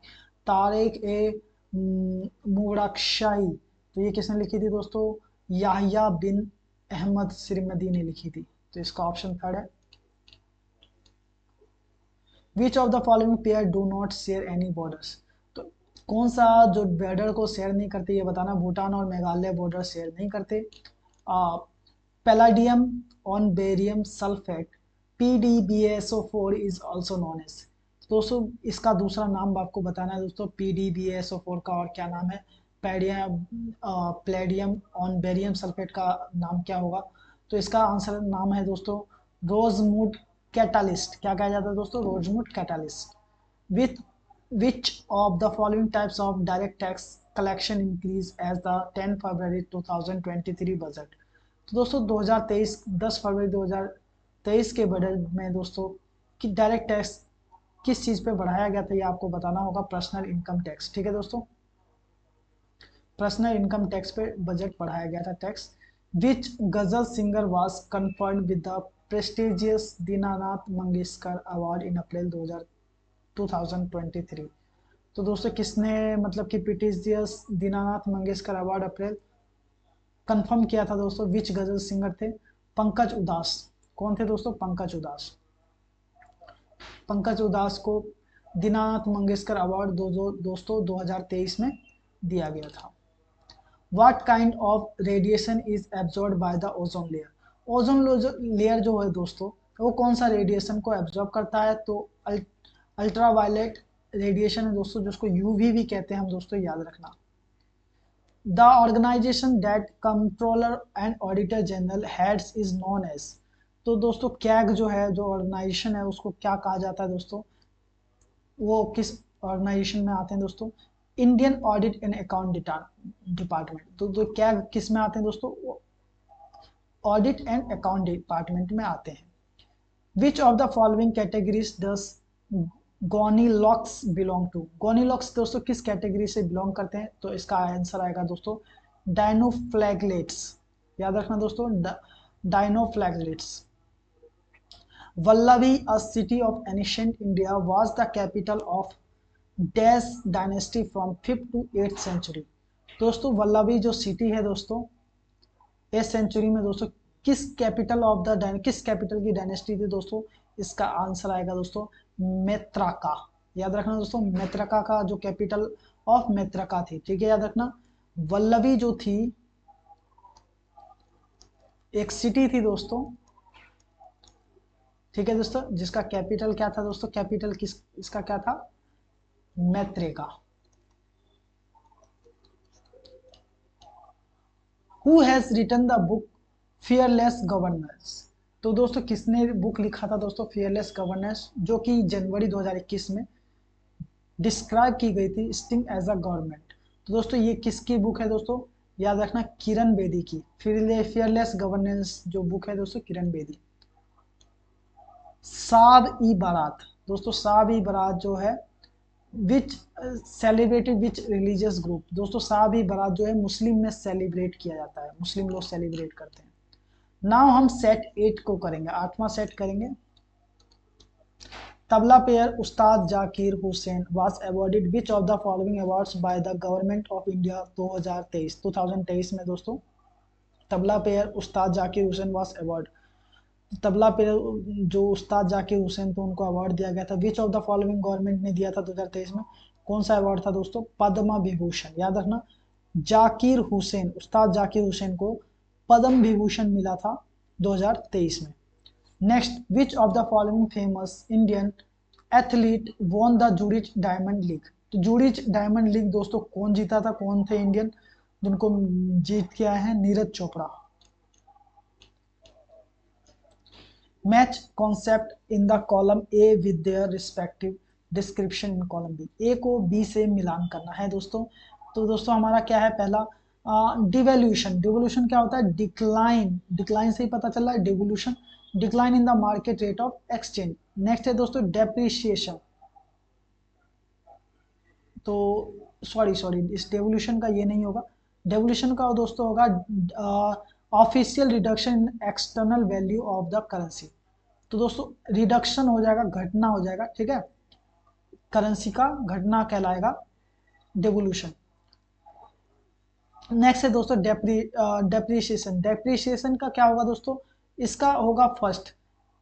Speaker 1: तारिक ए मुगराशाही तो ये किसने लिखी थी दोस्तों? याहिया बिन अहमद सिरमदी ने लिखी थी। तो इसका ऑप्शन थर्ड है। Which of the following pair do not share any borders? तो कौन सा जो बॉर्डर को शेयर नहीं करते ये बताना। भूटान और मेघालय बॉर्डर शेयर नहीं करते। Palladium on barium sulphate PDBSO4 is also known as. दोस्तों इसका दूसरा नाम आपको बताना है दोस्तों, PDBSO4 का और क्या नाम है? प्लेडियम ऑन बेरियम सल्फेट का नाम क्या होगा? तो इसका आंसर नाम है दोस्तों रोजमूड कैटालिस्ट। क्या कहा जाता है दोस्तों? Rosenmund catalyst. With which of the following types of direct tax collection increase as the 10 February 2023 budget? तो दोस्तों 2023 10 फरवरी 2023 के बजट में दोस्तों कि डायरेक्ट टैक्स किस चीज़ पे बढ़ाया गया था ये आपको बताना होगा। Personal income tax. ठीक है दोस्तों, पर्सनल इनकम टैक्स पे बजट बढ़ाया गया था tax. Which ghazal singer was conferred with the prestigious Dinanath Mangeshkar award in April 2023? तो दोस्तों किसने मतलब कि prestigious Dinanath Mangeshkar award April confirm किया था दोस्तों? विच गजल सिंगर थे? पंकज उदास। कौन थे दोस्तों? पंकज उदास। पंकज उदास को दीनानाथ मंगेशकर अवार्ड दोस्तों 2023 में दिया गया था। What kind of radiation is absorbed by the ozone layer? Ozone layer जो है दोस्तों वो कौन सा रेडिएशन को एब्जॉर्ब करता है? तो अल्ट्रावायलेट रेडिएशन है दोस्तों, जिसको यूवी भी कहते हैं हम दोस्तों, याद रखना। The organisation that controller and auditor general heads is known as. तो दोस्तों कैग जो है, जो ऑर्गेनाइजेशन है, उसको क्या कहा जाता है दोस्तों? वो किस ऑर्गेनाइजेशन में आते हैं दोस्तों? Indian audit and account department. तो क्या किस में आते हैं दोस्तों? ऑडिट एंड अकाउंट डिपार्टमेंट में आते हैं। Which of the following categories does Gonyaulax belong to? Gonyaulax दोस्तों किस कैटेगरी से बिलोंग करते हैं? तो इसका आंसर आएगा दोस्तों डायनोफ्लैगलेट्स। याद रखना दोस्तों, डायनोफ्लैगलेट्स। Vallavi, a city of ancient India, was the capital of Dash dynasty from 5th to 8th century। दोस्तों वल्लभी जो सिटी है दोस्तों 8th सेंचुरी में दोस्तों किस कैपिटल की डायनेस्टी थी दोस्तों? इसका आंसर आएगा दोस्तों मैत्रका। याद रखना दोस्तों, मैत्रका का जो कैपिटल ऑफ मैत्रका थी। ठीक है, याद रखना। वल्लभी जो थी एक सिटी थी दोस्तों, ठीक है दोस्तों, जिसका कैपिटल क्या था दोस्तों? कैपिटल इसका क्या था? मैत्रेका। Who has written the book fearless governance? तो दोस्तों किसने बुक लिखा था दोस्तों फियरलेस गवर्नेंस, जो कि जनवरी 2021 में डिस्क्राइब की गई थी स्टिंग एज अ गवर्नमेंट? तो दोस्तों ये किसकी बुक है दोस्तों? याद रखना किरण बेदी की। फियरलेस गवर्नेंस जो बुक है दोस्तों किरण बेदी। साब ई बारात। दोस्तों साब ई बारात जो है विच सेलिब्रेटेड विच रिलीजियस ग्रुप? दोस्तों साब ई बारात जो है मुस्लिम में सेलिब्रेट किया जाता है, मुस्लिम लोग सेलिब्रेट करते हैं। नाउ हम सेट 8 को करेंगे, 8वां सेट करेंगे। Tabla player Ustad Zakir Hussain was awarded which of the following awards bye the government of India 2023 में दोस्तों tabla player Ustad Zakir Hussain was award. Tabla player जो उस्ताद जाकिर हुसैन थे उनको अवार्ड दिया गया था। विच ऑफ द फॉलोइंग गवर्नमेंट ने दिया था 2023 में? कौन सा अवार्ड था दोस्तों? पद्म विभूषण। याद रखना जाकिर हुसैन, उस्ताद जाकिर हुसैन को पद्म विभूषण मिला था 2023 में। Next, which of the following famous Indian athlete won the Zurich diamond league? तो जूरिच डायमंड लीग दोस्तों कौन जीता था? कौन थे इंडियन जिनको जीत के आए हैं? Neeraj Chopra. Match concept in the column A with their respective description in column B. A को बी से मिलान करना है दोस्तों। तो दोस्तों हमारा क्या है? पहला डिवोल्यूशन। डिवोल्यूशन क्या होता है? डिक्लाइन। डिक्लाइन से ही पता चल रहा है devolution, decline in the market rate of exchange. Next है दोस्तों डेप्रिसिएशन। तो सॉरी इस डेवोल्यूशन का ये नहीं होगा। डेवोल्यूशन का दोस्तों होगा official reduction in external value of the currency. तो दोस्तों रिडक्शन हो जाएगा, घटना हो जाएगा, ठीक है, करेंसी का घटना कहलाएगा डेवोल्यूशन। नेक्स्ट है दोस्तों डेप्रिसिएशन। डेप्रिसिएशन का क्या होगा दोस्तों, इसका होगा first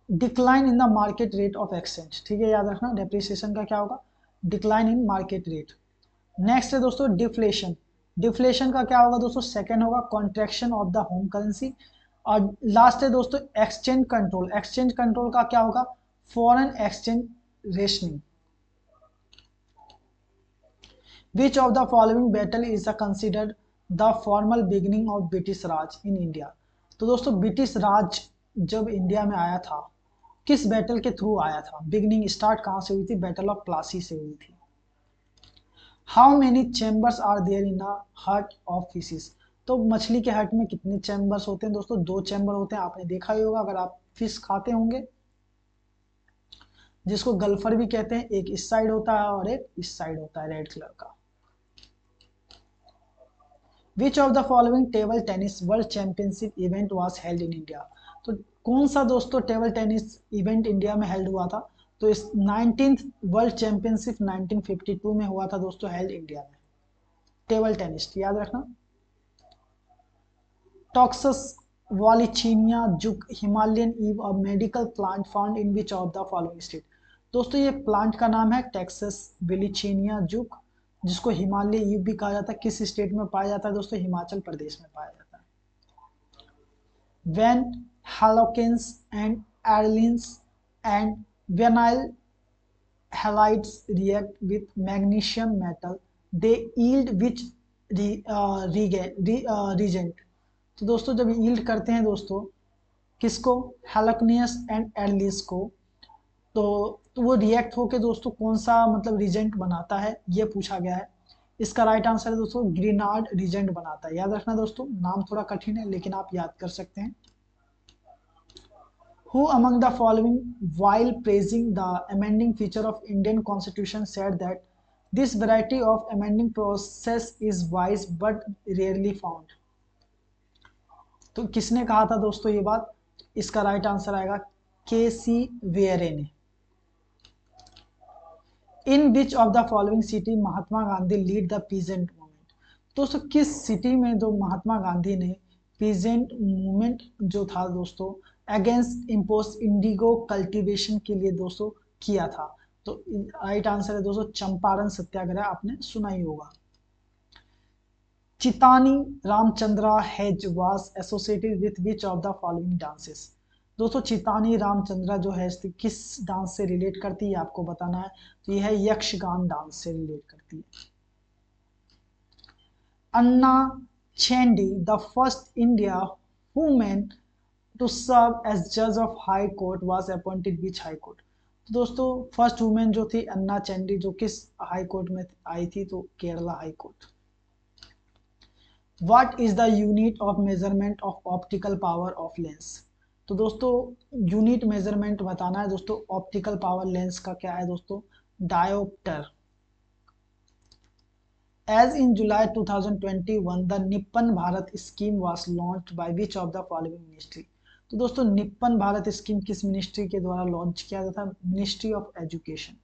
Speaker 1: decline in the market rate of exchange. ठीक है, याद रखना डेप्रिसिएशन का क्या होगा, decline in market rate. Next है दोस्तों डिफ्लेशन। डिफ्लेशन का क्या होगा दोस्तों, सेकंड होगा contraction of the home currency. और लास्ट है दोस्तों एक्सचेंज कंट्रोल। एक्सचेंज कंट्रोल का क्या होगा, foreign exchange rationing. Which of the following battle is considered the formal beginning of British Raj in India? तो दोस्तों ब्रिटिश राज जब इंडिया में आया था, किस बैटल के थ्रू आया था, बिगनिंग स्टार्ट कहां से हुई थी, बैटल ऑफ प्लासी से हुई थी। How many chambers are there in a heart of fishes? तो मछली के हट में कितने चैम्बर्स होते हैं दोस्तों, दो चैम्बर होते हैं, आपने देखा ही होगा अगर आप फिश खाते होंगे, जिसको गल्फर भी कहते हैं। एक इस साइड होता है और एक इस साइड होता है रेड कलर का। Which of the following table tennis world championship event was held in India? तो कौन सा दोस्तों टेबल टेनिस इवेंट इंडिया में हेल्ड हुआ था, तो इस 19th वर्ल्ड चैंपियनशिप 1952 में हुआ था दोस्तों, हेल्ड इंडिया में, टेबल टेनिस, याद रखना। Taxus wallichiana Zucc Himalayan yew a medical plant found in which of the following state? दोस्तों ये प्लांट का नाम है टेक्सस विलिचीनिया जुक, जिसको हिमालय ईव भी कहा जाता है। किस स्टेट में पाया जाता है दोस्तों, हिमाचल प्रदेश में पाया जाता है। when halogens and arylenes and vinyl halides react with magnesium metal they yield which reagent? तो दोस्तों जब yield करते हैं दोस्तों किसको, हेलोकनियस एंड एरलिस को, तो वो रिएक्ट होके दोस्तों कौन सा मतलब रिजेंट बनाता है, ये पूछा गया है। इसका राइट आंसर है दोस्तों ग्रीनार्ड रिजेंट बनाता है। याद रखना दोस्तों, नाम थोड़ा कठिन है लेकिन आप याद कर सकते हैं। Who among the following, while praising the amending feature of Indian Constitution, said that this variety of amending process is wise but rarely found? तो किसने कहा था दोस्तों ये बात, इसका राइट आंसर आएगा के.सी. वेयरे ने। In which of the following city Mahatma Gandhi lead the peasant movement? दोस्तों किस सिटी में जो महात्मा गांधी ने पीजेंट मूवमेंट जो था दोस्तों अगेंस्ट इम्पोज इंडिगो कल्टीवेशन के लिए दोस्तों किया था? तो राइट आंसर है दोस्तों चंपारण सत्याग्रह, आपने सुना ही होगा। चितानी Ramachandra has was associated with which of the following dances? दोस्तों चितानी रामचंद्रा जो है किस डांस से रिलेट करती है आपको बताना है, तो यह है यक्षगान डांस से रिलेट करती है। Anna Chandy the first India women to serve as जज of high court was appointed which high court? तो दोस्तों फर्स्ट वुमेन जो थी अन्ना चेंडी, जो किस हाई कोर्ट में आई थी, तो Kerala high court. What is the unit of measurement of optical power of lens? तो दोस्तों यूनिट मेजरमेंट बताना है दोस्तों ऑप्टिकल पावर लेंस का, क्या है दोस्तों, dioptre. As in July 2021 the Nippon Bharat scheme was launched by which of the following ministry? तो दोस्तों निप्पन भारत स्कीम किस मिनिस्ट्री के द्वारा लॉन्च किया गया था, ministry of education.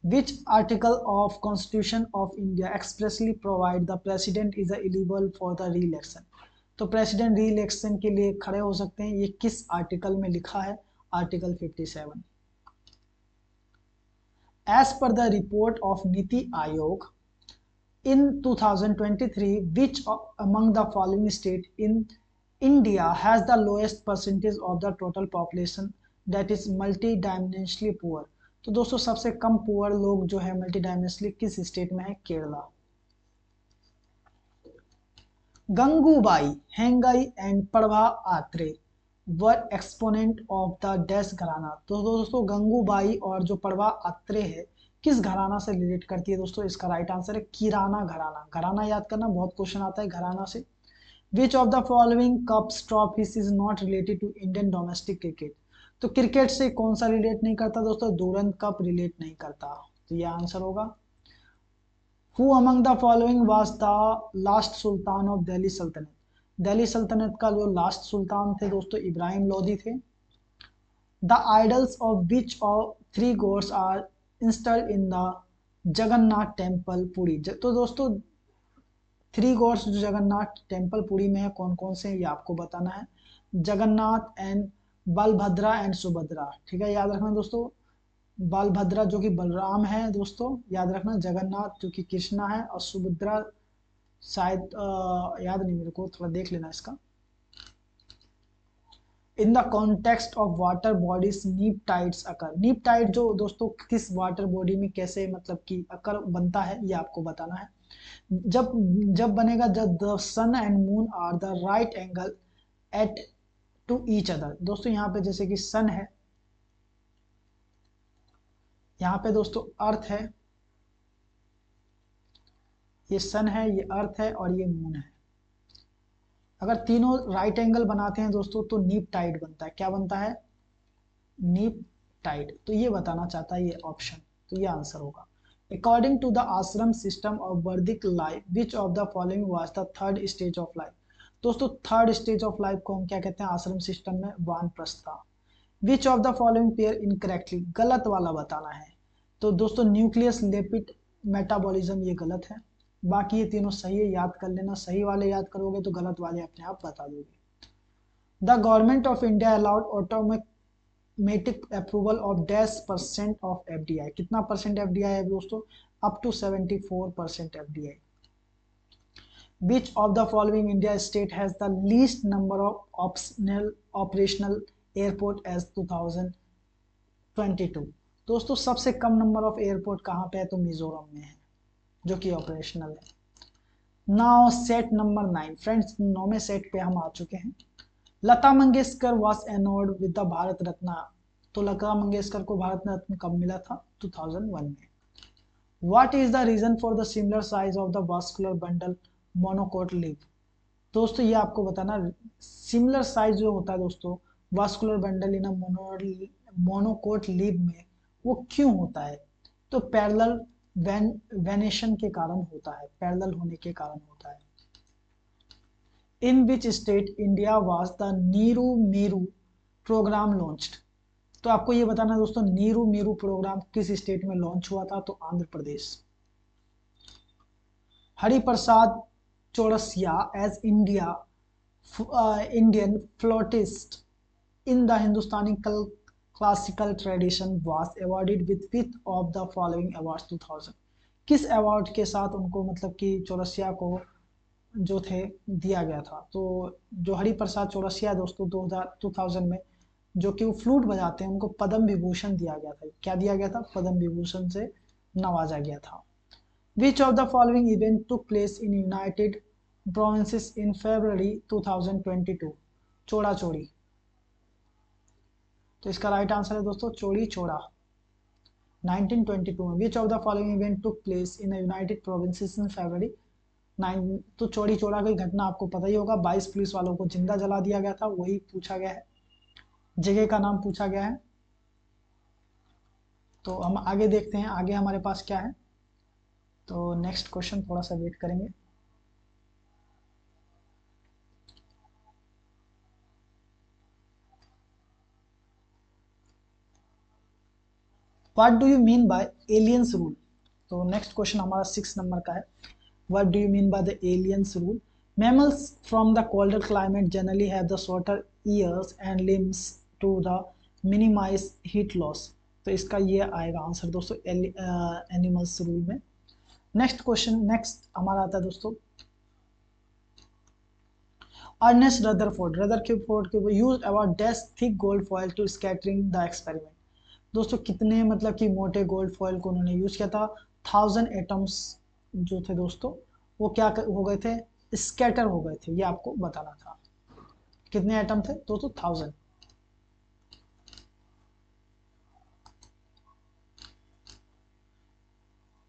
Speaker 1: Which article of Constitution of India expressly provide the president is eligible for the re-election? तो प्रेसिडेंट री इलेक्शन के लिए खड़े हो सकते हैं, ये किस आर्टिकल में लिखा है, article 57। As per the report of Niti Aayog in 2023 which among the following state in India has the lowest percentage of the total population that is multidimensionally poor? तो दोस्तों सबसे कम पुअर लोग जो है मल्टी डायमेंशनली किस स्टेट में है, Kerala. Gangubai Hangal and Prabha Atre were exponent of the dash gharana? तो दोस्तों गंगूबाई और जो प्रभा आत्रे है किस घराना से रिलेट करती है दोस्तों, इसका राइट आंसर है किराना घराना। घराना याद करना, बहुत क्वेश्चन आता है घराना से। Which of the following cups trophies is not related to Indian domestic cricket? तो क्रिकेट से कौन सा रिलेट नहीं करता दोस्तों, दुरंत कप रिलेट नहीं करता, तो ये आंसर होगा। Who among the following was the last Sultan of Delhi सल्तनत? दिल्ली सल्तनत का जो लास्ट सुल्तान थे दोस्तों इब्राहिम लोदी थे। The idols of which of three gods are installed in the Jagannath temple Puri? तो दोस्तों 3 गॉड्स जो जगन्नाथ टेम्पल पुरी में है कौन कौन से हैं ये आपको बताना है। जगन्नाथ एंड बलभद्रा एंड सुभद्रा, ठीक है, याद रखना दोस्तों। बलभद्रा जो कि बलराम है दोस्तों, याद रखना। जगन्नाथ जो कि कृष्णा है, और सुभद्रा शायद याद नहीं मेरे को, थोड़ा देख लेना इसका। In the context of water bodies नीप टाइड्स अकर, नीप टाइड जो दोस्तों किस वाटर बॉडी में कैसे मतलब कि अकर बनता है ये आपको बताना है। जब जब बनेगा जब the sun and moon are the right angle at to each other. दोस्तों यहाँ पे जैसे कि सन है, यहाँ पे दोस्तों अर्थ है, ये सन है, ये अर्थ है और ये मून है। अगर तीनों राइट एंगल बनाते हैं दोस्तों तो नीप टाइड बनता है। क्या बनता है? नीप टाइड। तो ये बताना चाहता है ये ऑप्शन, तो ये आंसर होगा। अकॉर्डिंग टू द आश्रम सिस्टम ऑफ वैदिक life which of the following was the third stage of life. दोस्तों थर्ड स्टेज ऑफ लाइफ को हम क्या कहते हैं आश्रम सिस्टम में? वानप्रस्थ। विच of the following pair incorrectly, गलत वाला बताना है। तो दोस्तों न्यूक्लियस लिपिड मेटाबॉलिज्म ये गलत है, बाकी ये तीनों सही है, याद कर लेना। सही वाले याद करोगे तो गलत वाले अपने आप बता दोगे। The government of India allowed automatic approval of dash percent of FDI. कितना परसेंट एफडीआई है दोस्तों? Up to 74% FDI. Which of the following India state has the least number of operational airport as 2022? दोस्तों सबसे कम नंबर ऑफ एयरपोर्ट कहाँ पे है? तो मिजोरम में है, जो कि ऑपरेशनल है। नाउ सेट नंबर 9 फ्रेंड्स, 9वें सेट पे हम आ चुके हैं। Lata Mangeshkar was honoured with the Bharat Ratna. तो लता मंगेशकर को भारत रत्न कब मिला था? 2001 में। What is the reason for the similar size of the vascular bundle monocoat leaf? दोस्तों ये आपको बताना, सिमिलर साइज जो होता है दोस्तों vascular bundle in monocot leave में, वो क्यों होता है? तो पैरेलल वेनेशन के कारण होता है, पैरेलल होने के कारण होता है। In which state India was the Neeru Meeru programme launched. तो आपको ये बताना दोस्तों नीरू मीरू प्रोग्राम किस स्टेट में लॉन्च हुआ था? तो Andhra Pradesh. Hariprasad Chaurasia as Indian flautist in the Hindustani classical tradition was awarded with which of the following awards 2000। किस अवार्ड के साथ उनको मतलब कि चौरसिया को जो थे दिया गया था? तो जो हरिप्रसाद चौरसिया दोस्तों 2000 में जो कि वो फ्लूट बजाते हैं उनको पद्म विभूषण दिया गया था। क्या दिया गया था? पद्म विभूषण से नवाजा गया था। Which of the following event took place in United Provinces in February 2022? चोड़ा चोड़ी। तो इसका राइट आंसर है दोस्तों चोरी चोड़ा 1922 में। Which of the following event took place in the United Provinces in February 9? तो चोरी चोड़ा की घटना आपको पता ही होगा, 22 पुलिस वालों को जिंदा जला दिया गया था, वही पूछा गया है, जगह का नाम पूछा गया है। तो हम आगे देखते हैं आगे हमारे पास क्या है। तो नेक्स्ट क्वेश्चन थोड़ा सा वेट करेंगे। What do you mean by Allen's rule? तो नेक्स्ट क्वेश्चन हमारा 6 नंबर का है। What do you mean by the Allen's rule? Mammals from the colder climate generally have the shorter ears and limbs to the minimise heat loss. तो इसका ये आएगा आंसर दोस्तों एनिमल्स रूल में। नेक्स्ट क्वेश्चन नेक्स्ट हमारा आता है दोस्तों अर्नेस्ट रदरफोर्ड के used about dash thick gold foil to scattering the experiment. दोस्तों कितने मतलब कि मोटे गोल्ड फॉइल को उन्होंने यूज किया था? 1000 एटम्स जो थे दोस्तों वो क्या हो गए थे? स्कैटर हो गए थे, ये आपको बताना था। कितने एटम थे दोस्तों? 1000।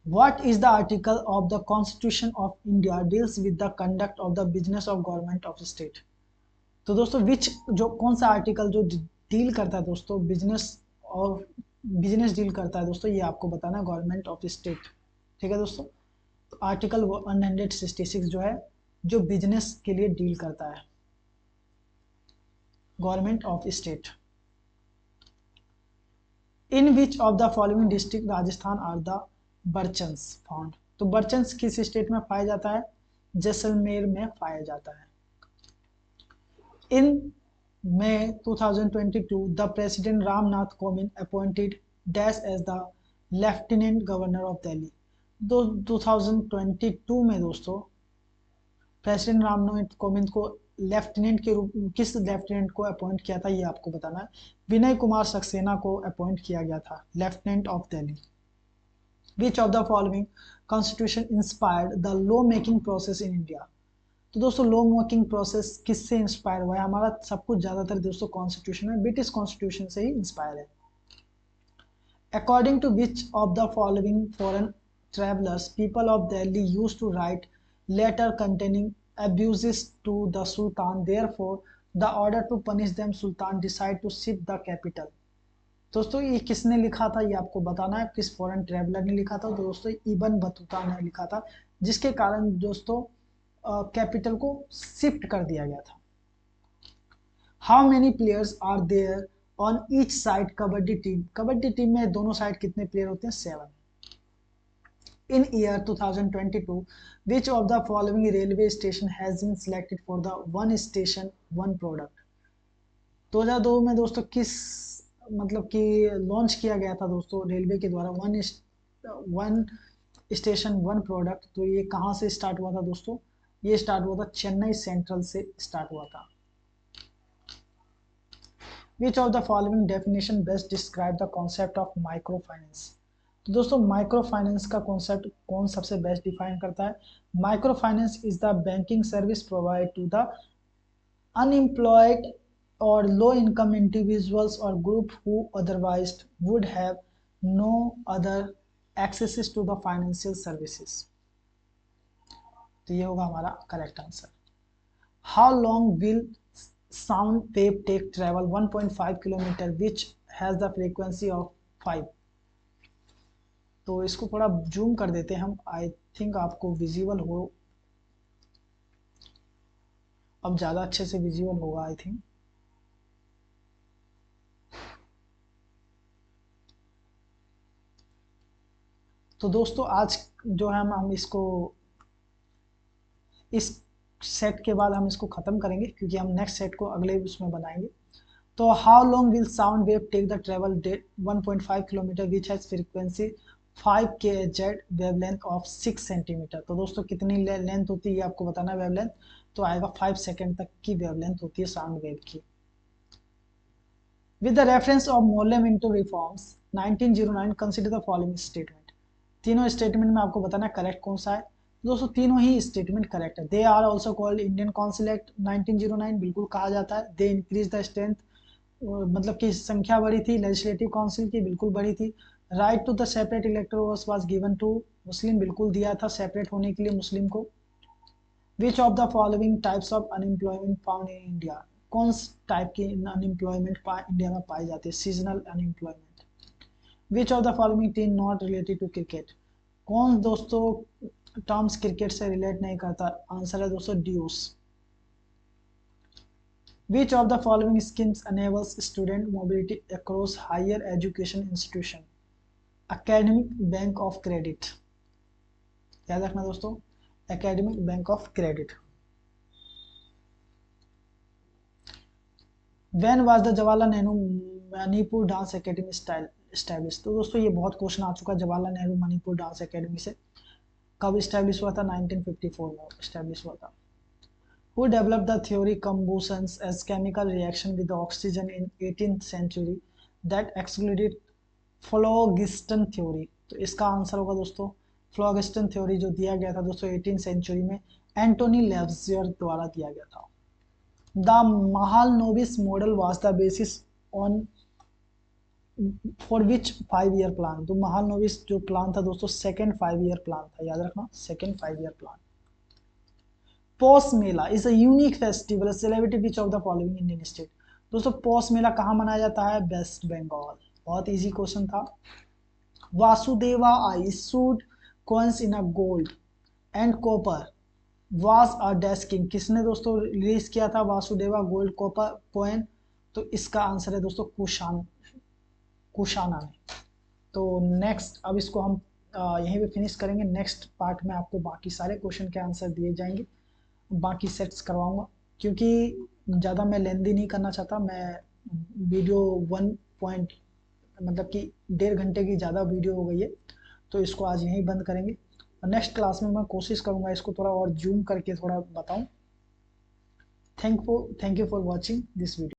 Speaker 1: What is the article of the Constitution of India deals with the conduct of the business of government of state? तो दोस्तों विच जो कौन सा आर्टिकल जो डील करता है दोस्तों बिजनेस और बिजनेस डील करता है दोस्तों, ये आपको बताना है गवर्नमेंट ऑफ स्टेट। ठीक है दोस्तों, तो आर्टिकल 166 जो है जो बिजनेस के लिए डील करता है, government of state. In which of the following district Rajasthan are the बर्चन्स फाउंड? तो बर्चन्स किस स्टेट में पाया जाता है? जैसलमेर में पाया जाता है। इन May 2022, the President Ramnath Kovind appointed Dash as the Lieutenant Governor of Delhi। 2022 में दोस्तों प्रेसिडेंट रामनाथ कोविंद को लेफ्टिनेंट के रूप किस लेफ्टिनेंट को अपॉइंट किया था, ये आपको बताना है। विनय कुमार सक्सेना को अपॉइंट किया गया था lieutenant of Delhi. Which of the following constitution inspired the law making process in India. तो दोस्तों लॉ मेकिंग प्रोसेस किससे इंस्पायर हुआ है? हमारा सब कुछ ज्यादातर दोस्तों कॉन्स्टिट्यूशन है, ब्रिटिश कॉन्स्टिट्यूशन से ही इंस्पायर है। According to which of the following foreign travelers people of Delhi used to write letter containing abuses to the Sultan, therefore the order to punish them Sultan decide to shift the capital। दोस्तों ये किसने लिखा था, ये आपको बताना है। किस फॉरेन ट्रेवलर ने लिखा था? तो दोस्तों इब्न बतूता ने लिखा था, जिसके कारण दोस्तों कैपिटल को शिफ्ट कर दिया गया था। How many players are there on each side kabaddi team. Kabaddi team में दोनों साइड कितने प्लेयर होते हैं? 7। In year 2022, which of the following railway station has been selected for the one station one product। 2002 में दोस्तों किस मतलब कि लॉन्च किया गया था दोस्तों रेलवे के द्वारा वन स्टेशन वन प्रोडक्ट। तो ये कहाँ से स्टार्ट हुआ था दोस्तों? ये स्टार्ट हुआ था चेन्नई सेंट्रल से स्टार्ट हुआ था। Which of the following definition best describe the concept of microfinance। तो दोस्तों माइक्रो फाइनेंस का कॉन्सेप्ट कौन सबसे बेस्ट डिफाइन करता है? Micro finance is the banking service provide to the unemployed और लो इनकम इंडिविजुअल्स और group who otherwise would have no other access to the financial services. तो ये होगा हमारा correct answer. How long will sound wave take travel 1.5 kilometre which has the frequency of 5। तो इसको थोड़ा जूम कर देते हैं हम, आई थिंक आपको विजिबल हो, अब ज़्यादा अच्छे से विजिबल होगा आई थिंक। तो दोस्तों आज जो है हम इसको इस सेट के बाद हम इसको ख़त्म करेंगे, क्योंकि हम नेक्स्ट सेट को अगले उसमें बनाएंगे। तो how long will sound wave take the travel 1.5 kilometre which has frequency 5 kHz wavelength of 6 centimetre. तो दोस्तों कितनी लेंथ होती है ये आपको बताना है वेवलेंथ। तो आएगा 5 सेकेंड तक की वेवलेंथ होती है साउंड वेव की। With the reference of Morley-Minto reforms 1909 consider the following statement. तीनों स्टेटमेंट में आपको बताना है करेक्ट कौन सा है। दोस्तों तीनों ही स्टेटमेंट करेक्ट है। They are also called Indian council act 1909, बिल्कुल कहा जाता है। दे इंक्रीज द स्ट्रेंथ, मतलब कि संख्या बढ़ी थी लेजिस्लेटिव काउंसिल की, बिल्कुल बढ़ी थी। Right to the separate electoral was given to Muslim, बिल्कुल दिया था सेपरेट होने के लिए मुस्लिम को। Which of the following types of unemployment found in India. कौन टाइप की अनएम्प्लॉयमेंट इंडिया में पाई जाती है? Seasonal unemployment. Which of the following team not related to cricket. कौन दोस्तों टर्म्स क्रिकेट से रिलेट नहीं करता? आंसर है दोस्तों ड्यूस। Which of the following schemes enables student mobility across higher education institution? Academic Bank of Credit। याद रखना दोस्तों, Academic Bank of Credit। When was the Jawaharlal Nehru Manipur Dance Academy established? तो दोस्तों ये बहुत क्वेश्चन आ चुका है जवाहरलाल नेहरू मणिपुर डांस एकेडमी से। कब स्टैब्लिश हुआ था? 1954 में स्टैब्लिश हुआ था। Who developed the theory combustion as chemical reaction with the oxygen in 18th century that excluded phlogiston theory। तो इसका आंसर होगा दोस्तों phlogiston theory जो दिया गया था दोस्तों 18th सेंचुरी में एंटोनी लेवजियर द्वारा दिया गया था। The Mahalanobis model was the basis on for which 5-year plan। तो महालनोबिस जो प्लान था दोस्तों सेकेंड 5-year प्लान था, याद रखना second 5-year plan. Poush Mela is a unique festival celebrated which of the following Indian state. दोस्तों पौष मेला कहाँ मनाया जाता है? वेस्ट बंगाल। बहुत इजी क्वेश्चन था। Vasudeva I issued coins in a gold and copper was a dash king. किसने दोस्तों रिलीज किया था वासुदेवा गोल्ड कॉपर कॉइन? तो इसका आंसर है दोस्तों कुशाना ने। तो नेक्स्ट अब इसको हम यहीं पे फिनिश करेंगे। नेक्स्ट पार्ट में आपको बाकी सारे क्वेश्चन के आंसर दिए जाएंगे, बाकी सेट्स करवाऊंगा, क्योंकि ज़्यादा मैं लेंदी नहीं करना चाहता। मैं वीडियो 1 मतलब कि 1.5 घंटे की ज़्यादा वीडियो हो गई है, तो इसको आज यहीं बंद करेंगे। और नेक्स्ट क्लास में मैं कोशिश करूँगा इसको थोड़ा और जूम करके थोड़ा बताऊँ। Thank you for watching this video.